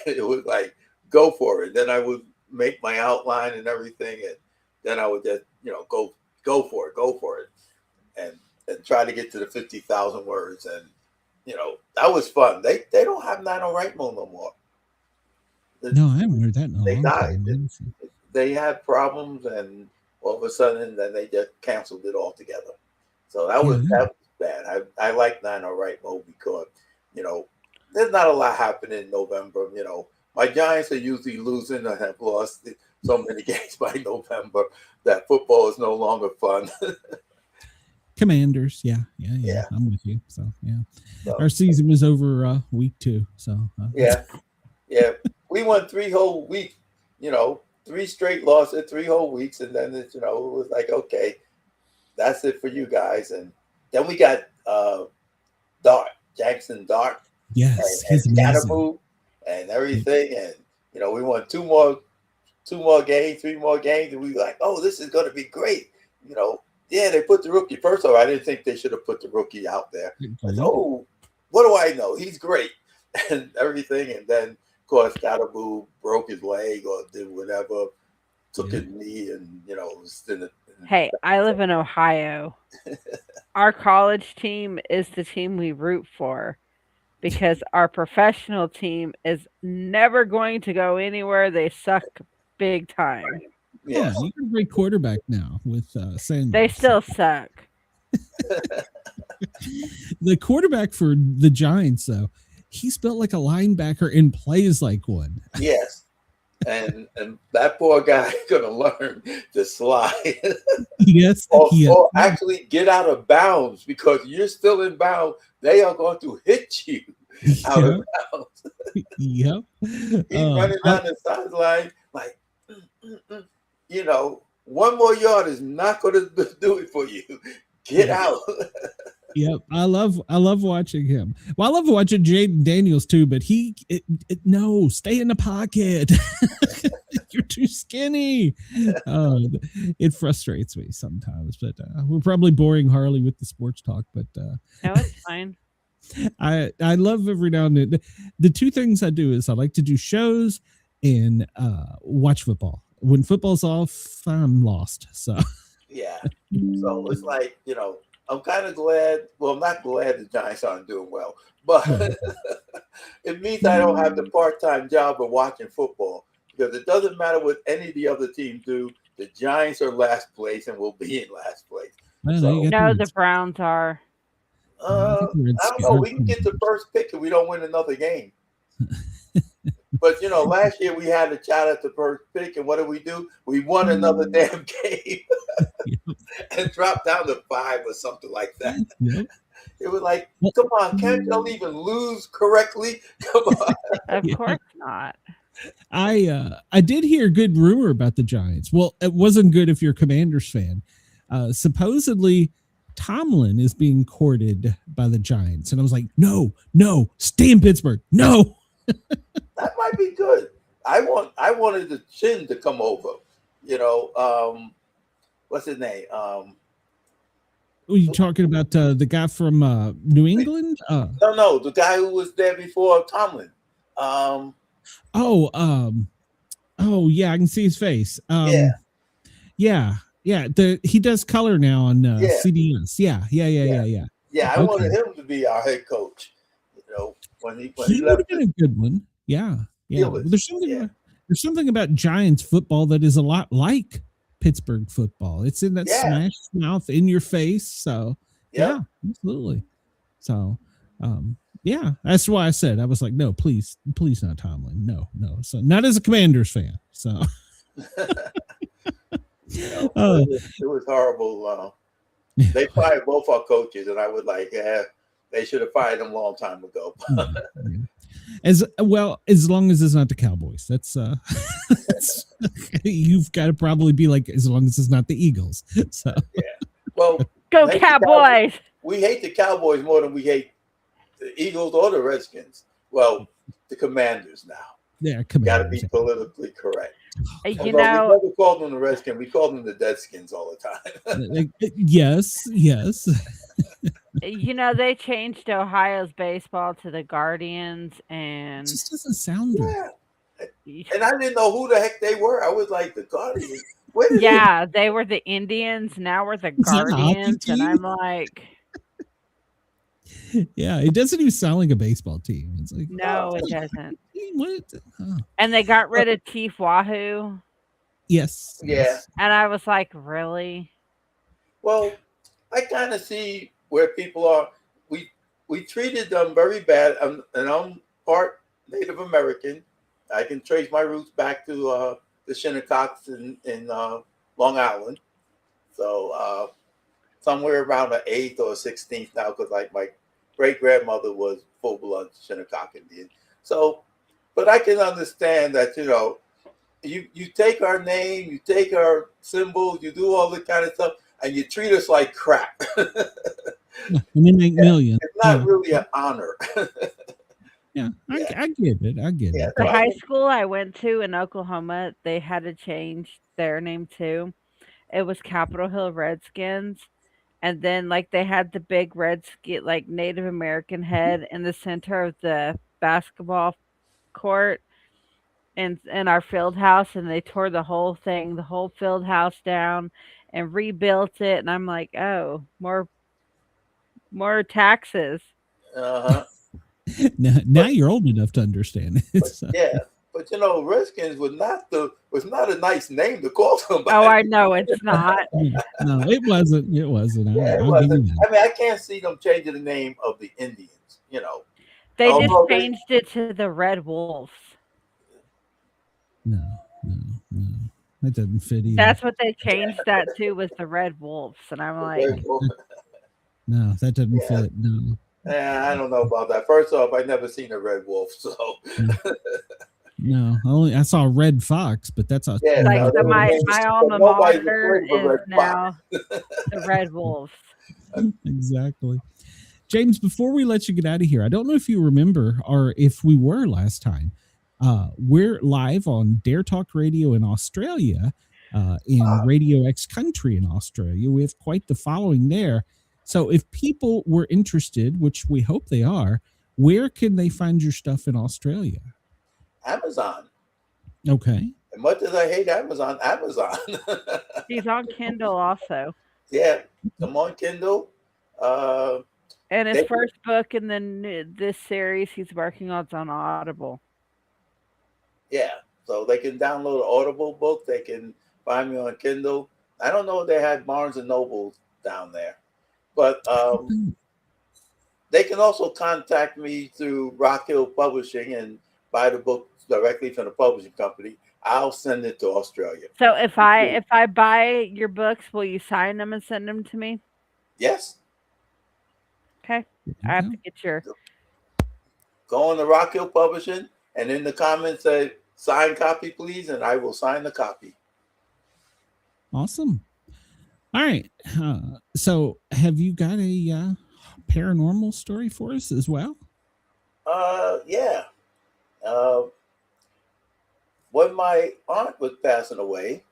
It was like, go for it. Then I would make my outline and everything, and then I would just, you know, go for it, and try to get to the 50,000 words, and, you know, that was fun. They don't have nano-write mode no more. No, I haven't heard that in a they long died. time. They had problems, and all of a sudden, then they just canceled it altogether. So that bad. I like 9-right mode because, there's not a lot happening in November. My Giants are usually losing and have lost so many games by November that football is no longer fun. Commanders, yeah. I'm with you. So our season was over week 2. So yeah, we won 3 whole weeks. 3 straight losses, 3 whole weeks, and then it was like, okay, that's it for you guys. And then we got Jackson Dart, yes, and Scatterboo and everything, and we won 2 more games, 3 more games, and we were like, oh, this is going to be great. Yeah, they put the rookie. First of all, I didn't think they should have put the rookie out there. Oh, what do I know? He's great and everything. And then, of course, Scatterboo broke his leg or did whatever, took his knee, and was in Hey, I live in Ohio. Our college team is the team we root for because our professional team is never going to go anywhere. They suck big time. Yeah, you got a great quarterback now with Sanders. They still suck. The quarterback for the Giants, though, he's built like a linebacker and plays like one. Yes. And that poor guy gonna learn to slide. Yes. Or actually get out of bounds, because you're still in bounds. They are going to hit you out of bounds. Yep. He's running down the sideline like, 1 more yard is not going to do it for you. Get out. Yep, I love watching him. Well, I love watching Jaden Daniels too, but no, stay in the pocket. You're too skinny. It frustrates me sometimes, but we're probably boring Harley with the sports talk. But no, it's fine. I love every now and then. The 2 things I do is I like to do shows and watch football. When football's off, I'm lost. So yeah, so it's like I'm kind of glad. Well, I'm not glad the Giants aren't doing well, but it means I don't have the part-time job of watching football, because it doesn't matter what any of the other teams do. The Giants are last place and will be in last place. No, the Browns are. I don't know. We can get the first pick if we don't win another game. But last year we had a shot at the first pick, and what did we do? We won another damn game and dropped down to 5 or something like that. Yep. It was like, come on, can't y'all even lose correctly? Come on. Of course not. I did hear good rumor about the Giants. Well, it wasn't good if you're a Commanders fan. Supposedly Tomlin is being courted by the Giants, and I was like, no, stay in Pittsburgh. No. That might be good. I wanted the Chin to come over. What's his name? Are you talking about the guy from New England? No, the guy who was there before Tomlin. Oh yeah, I can see his face. Yeah. He does color now on CBS. Yeah. Yeah, I wanted him to be our head coach. When he would have been a good one. Yeah. There's something about Giants football that is a lot like Pittsburgh football. It's in that smash mouth, in your face. So yeah, absolutely. So that's why I said, I was like, no, please not Tomlin. No. So not as a Commanders fan. So it was horrible. They fired both our coaches, and I was like, they should have fired them a long time ago. As long as it's not the Cowboys. That's you've got to probably be like, as long as it's not the Eagles. So well, go Cowboys. We hate the Cowboys more than we hate the Eagles or the Redskins. Well, the Commanders now. Yeah, got to be politically correct. We never called them the Redskins. We called them the Deadskins all the time. Yes. They changed Ohio's baseball to the Guardians, and it just doesn't sound right. And I didn't know who the heck they were. I was like, the Guardians. They were the Indians. Now we're the Guardians, and I'm like, yeah, it doesn't even sound like a baseball team. It's like, no, it doesn't. What? Oh. And they got rid of Chief Wahoo. Yes. Yeah. And I was like, really? Well, I kind of see where people are. We treated them very bad, and I'm part Native American. I can trace my roots back to the Shinnecox in Long Island. So somewhere around the 8th or 16th now, because like my great grandmother was full blood Shinnecock Indian. So, but I can understand that, you take our name, you take our symbols, you do all the kind of stuff, and you treat us like crap. And they make millions. It's not really an honor. Yeah, I get it. I get it. The high school I went to in Oklahoma, they had to change their name too. It was Capitol Hill Redskins. And then like they had the big like Native American head in the center of the basketball court in our field house, and they tore the whole field house down and rebuilt it. And I'm like, oh, more taxes. Uh-huh. Now you're old enough to understand it. But Redskins was not a nice name to call somebody. Oh, I know it's not. No, it wasn't. It wasn't. Yeah, it wasn't. I mean, I can't see them changing the name of the Indians. They just changed it to the Red Wolves. No, that doesn't fit either. That's what they changed that to, was the Red Wolves, and I'm like, no, that doesn't fit. No. Yeah, I don't know about that. First off, I never seen a red wolf, so. No, I saw a red fox, but that's a my alma mater is now the Red Wolves. Exactly. James, before we let you get out of here, I don't know if you remember, or if we were last time. We're live on Dare Talk Radio in Australia, in Radio X Country in Australia. We have quite the following there. So if people were interested, which we hope they are, where can they find your stuff in Australia? Amazon. Okay. As much as I hate Amazon. He's on Kindle also. Yeah, I'm on Kindle. And his first book and then this series he's working on is on Audible. Yeah, so they can download an Audible book. They can find me on Kindle. I don't know if they had Barnes and Noble down there. But they can also contact me through Rock Hill Publishing and buy the book directly from the publishing company. I'll send it to Australia. So if I buy your books, will you sign them and send them to me? Yes. Okay. I have to get your. Go on the Rock Hill Publishing, and in the comments say "sign copy, please," and I will sign the copy. Awesome. All right. So have you got a paranormal story for us as well? Yeah. When my aunt was passing away,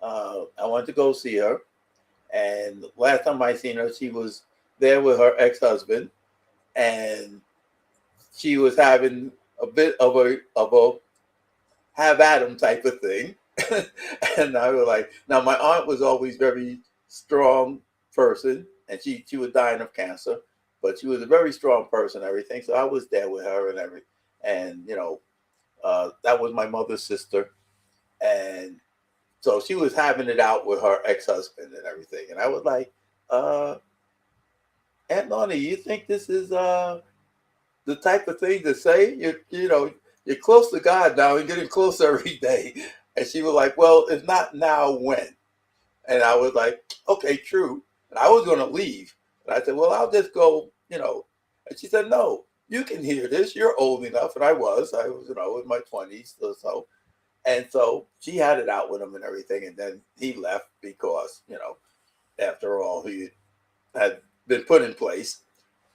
I went to go see her. And last time I seen her, she was there with her ex-husband. And she was having a bit of a have at 'em type of thing. And I was like, now my aunt was always very strong person, and she was dying of cancer, but she was a very strong person, everything. So I was there with her and everything. And that was my mother's sister. And so she was having it out with her ex-husband and everything. And I was like, Aunt Lonnie, you think this is the type of thing to say? You're close to God now and getting closer every day. And she was like, well, if not now, when? And I was like, okay, true. And I was going to leave. And I said, well, I'll just go, And she said, no, you can hear this. You're old enough. And I was in my 20s or so. And so she had it out with him and everything. And then he left because, after all, he had been put in place.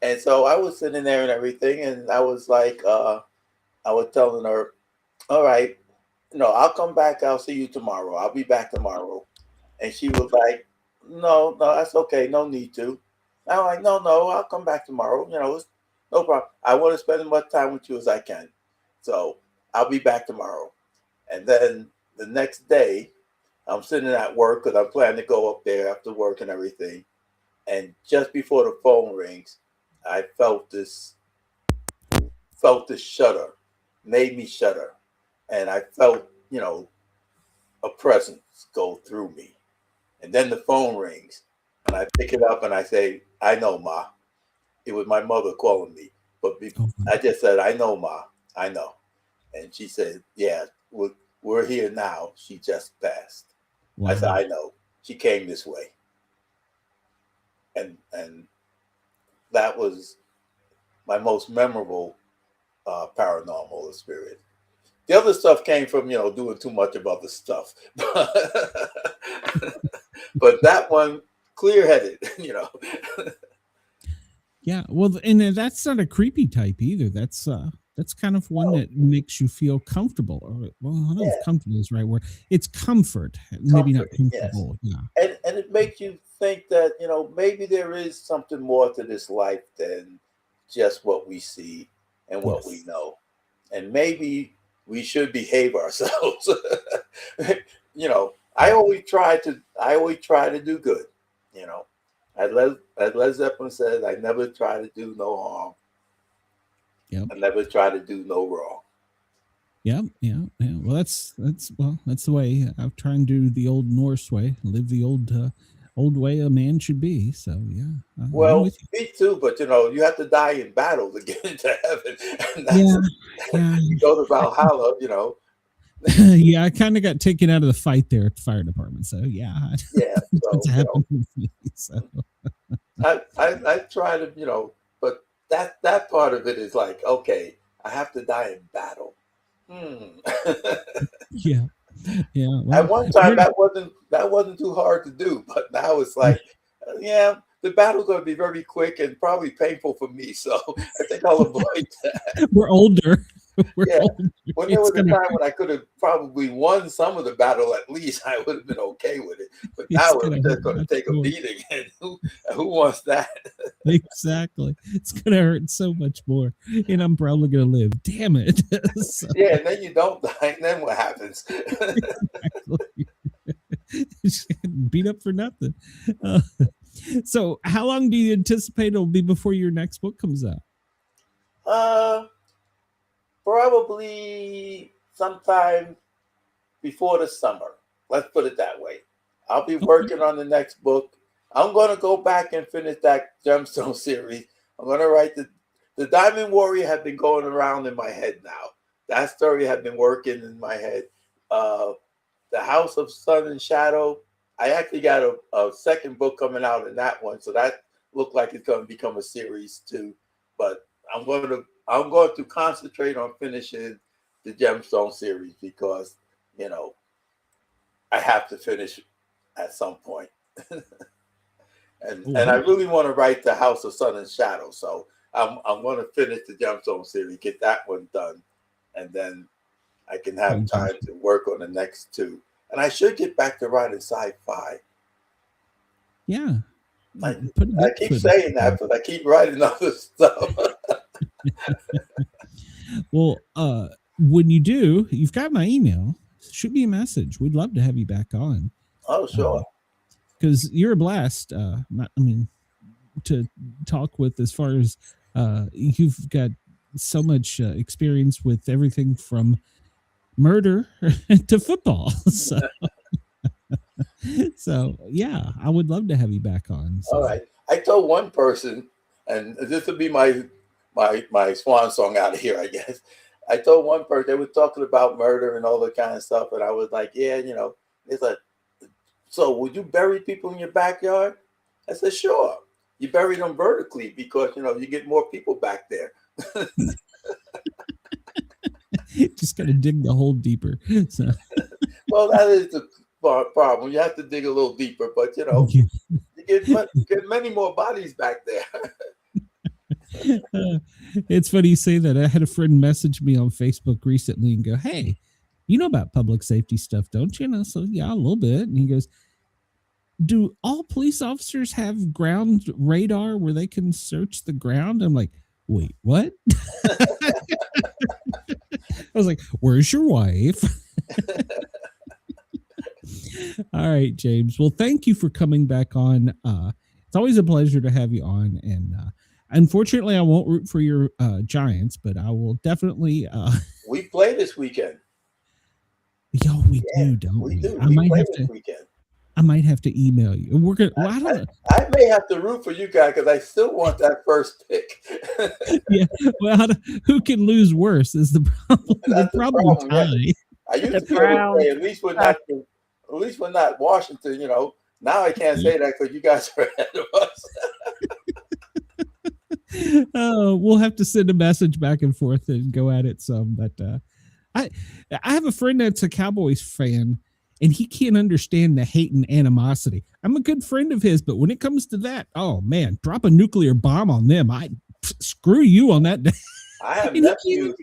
And so I was sitting there and everything. And I was like, I was telling her, all right, I'll come back. I'll see you tomorrow. I'll be back tomorrow. And she was like, no, that's okay. No need to. I'm like, no, I'll come back tomorrow. It's no problem. I want to spend as much time with you as I can. So I'll be back tomorrow. And then the next day, I'm sitting at work because I'm planning to go up there after work and everything. And just before the phone rings, I felt this shudder, made me shudder. And I felt, a presence go through me. And then the phone rings, and and I pick it up and I say, "I know, Ma." It was my mother calling me, but I just said, "I know, Ma. I know." And she said, "Yeah, we're here now. She just passed." Wow. I said, "I know. She came this way." And that was my most memorable paranormal experience. The other stuff came from, doing too much of other stuff. But that one, clear-headed, Yeah, well, and that's not a creepy type either. That's kind of one that makes you feel comfortable. Or, well, I don't know if comfortable is the right word. It's comfort, maybe not comfortable. Yes. Yeah. And it makes you think that, maybe there is something more to this life than just what we see and what we know. And maybe we should behave ourselves. I always try to do good, As Led Zeppelin says, I never try to do no harm. Yep. I never try to do no wrong. Yeah. Well, that's the way. I'm trying to do the old Norse way, live the old way a man should be. So yeah. Well, me too, but you have to die in battle to get into heaven. And that's, you go to Valhalla, Yeah, I kind of got taken out of the fight there at the fire department. So yeah. Yeah. That's happened with me. So I try to, but that part of it is like, okay, I have to die in battle. Yeah. Well, at one time that wasn't too hard to do, but now it's like, the battle's going to be very quick and probably painful for me. So I think I'll avoid that. We're older. When there was a time when I could have probably won some of the battle, at least I would have been okay with it. But now it's just going to take a beating, and who wants that? Exactly. It's going to hurt so much more, and I'm probably going to live. Damn it. So. Yeah, and then you don't die, and then what happens? Exactly. Beat up for nothing. So how long do you anticipate it'll be before your next book comes out? Probably sometime before the summer. Let's put it that way. I'll be working on the next book. I'm going to go back and finish that Gemstone series. I'm going to write the Diamond Warrior had been going around in my head now. That story had been working in my head. The House of Sun and Shadow, I actually got a second book coming out in that one. So that looked like it's going to become a series too. But I'm going to concentrate on finishing the Gemstone series because, I have to finish at some point. and I really want to write the House of Sun and Shadow. So I'm going to finish the Gemstone series, get that one done, and then I can have time to work on the next two. And I should get back to writing sci-fi. Yeah. I keep saying that, but I keep writing other stuff. Well, when you do, you've got my email. Shoot me a message. We'd love to have you back on. Oh, sure. Because you're a blast. To talk with, as far as you've got so much experience with everything from murder to football. So yeah, I would love to have you back on. So. All right. I told one person, and this would be my swan song out of here, I guess. I told one person, they were talking about murder and all that kind of stuff, and I was like, yeah, it's like, so would you bury people in your backyard? I said, sure. You bury them vertically because, you get more people back there. Just got to dig the hole deeper. So. Well, that is the problem. You have to dig a little deeper, but, you get many more bodies back there. It's funny you say that. I had a friend message me on Facebook recently and go, hey, you know about public safety stuff, don't you? And I said, yeah, a little bit. And he goes, do all police officers have ground radar where they can search the ground? I'm like, wait, what? I was like, where's your wife? All right, James. Well, thank you for coming back on. It's always a pleasure to have you on. And unfortunately, I won't root for your Giants, but I will definitely. We play this weekend. Yo, we do, don't we? We do. I we might play have this to. Weekend. I might have to email you. We're gonna. Well, I don't know. I may have to root for you guys because I still want that first pick. Yeah. Well, who can lose worse is the problem. That's the problem. Tie. Yeah. I used to be able to say at least we're not Washington. You know, now I can't say that because you guys are ahead of us. Oh, we'll have to send a message back and forth and go at it some. But I have a friend that's a Cowboys fan, and he can't understand the hate and animosity. I'm a good friend of his, but when it comes to that, oh man, drop a nuclear bomb on them. Screw you on that day. I have nephews.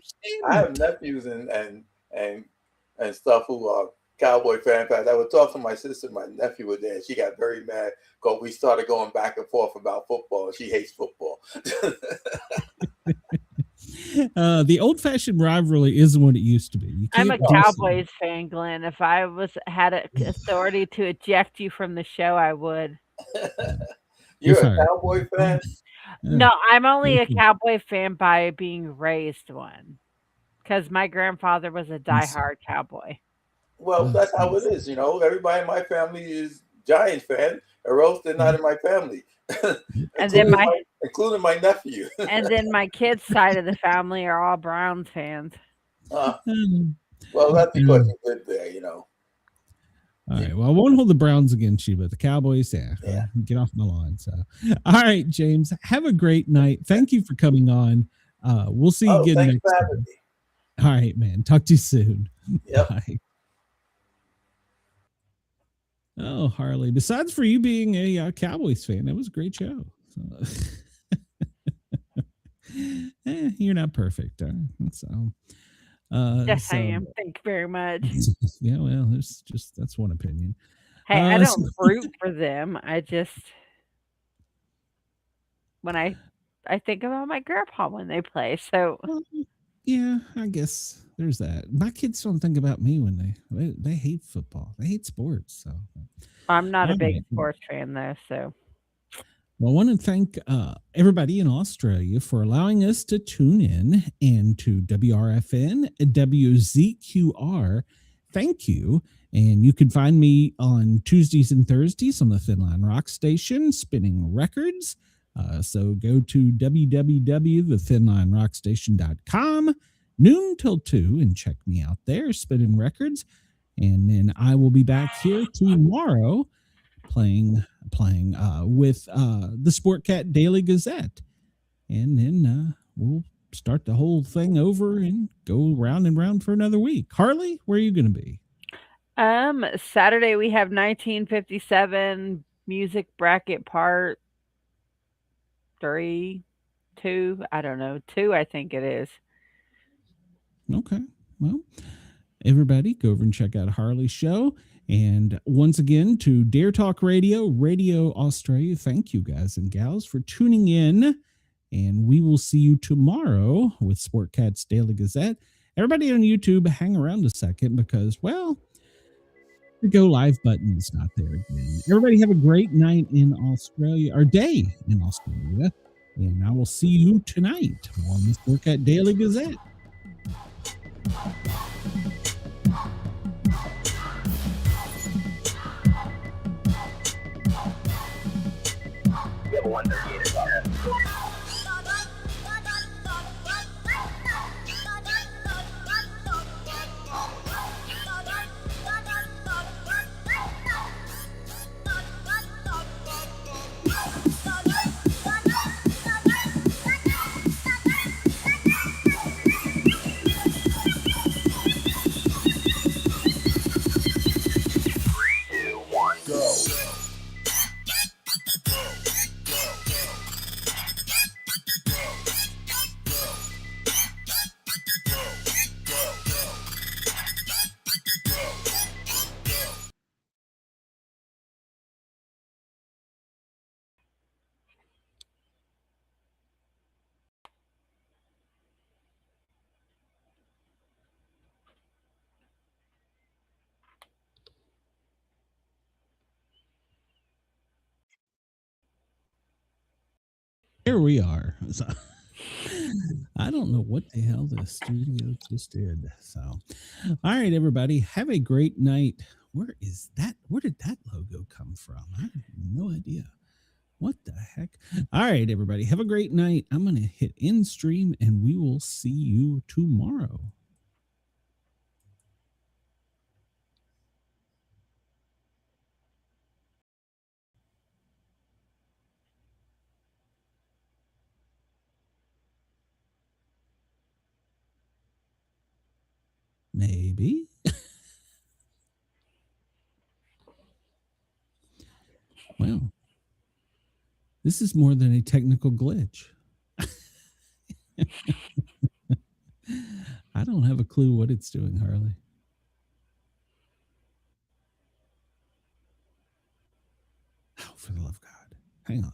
and stuff who are Cowboy fans. I would talk to my sister. My nephew was there, and she got very mad because we started going back and forth about football. She hates football. The old-fashioned rivalry isn't what it used to be. I'm a Cowboys fan, Glenn. If I had authority to eject you from the show, I would. You're a Cowboy fan? No, I'm only a Cowboy fan by being raised one, because my grandfather was a diehard Cowboy. Well, that's how it is. You know, everybody in my family is Giant fan, or else they're not in my family. And then including my nephew. And then my kids' side of the family are all Browns fans. Well, that's because you live there, you know. All right. Well, I won't hold the Browns against you, but the Cowboys, yeah. Get off my lawn. So, all right, James, have a great night. Thank you for coming on. We'll see you again next time. All right, man. Talk to you soon. Yep. Bye. Oh, Harley, besides for you being a Cowboys fan, that was a great show. So, you're not perfect. So, yes, I am. Thank you very much. Yeah, well, that's one opinion. Hey, I don't root for them. I just, when I think about my grandpa when they play. So, yeah, I guess there's that. My kids don't think about me when they hate football. They hate sports. So I'm not a big sports fan though. So, well, I want to thank everybody in Australia for allowing us to tune in and to WRFN, WZQR. Thank you. And you can find me on Tuesdays and Thursdays on the Thin Line Rock Station, spinning records. So go to www.thethinlinerockstation.com, noon till 2, and check me out there, spinning records. And then I will be back here tomorrow playing with the Sportcat Daily Gazette. And then we'll start the whole thing over and go round and round for another week. Harley, where are you going to be? Saturday we have 1957 music bracket part 3, 2, I don't know, 2 I think it is. Okay. Well, everybody go over and check out Harley's show. And once again, to Dare Talk Radio, Radio Australia, thank you guys and gals for tuning in. And we will see you tomorrow with Sportcat's Daily Gazette. Everybody on YouTube, hang around a second because, well, the go live button is not there again. Everybody have a great night in Australia, or day in Australia. And I will see you tonight on the Sportcat Daily Gazette. Here we are. So, I don't know what the hell the studio just did. So, all right, everybody, have a great night. Where is that? Where did that logo come from? I have no idea. What the heck? All right, everybody. Have a great night. I'm going to hit end stream and we will see you tomorrow. Maybe. Well, this is more than a technical glitch. I don't have a clue what it's doing, Harley. Oh, for the love of God. Hang on.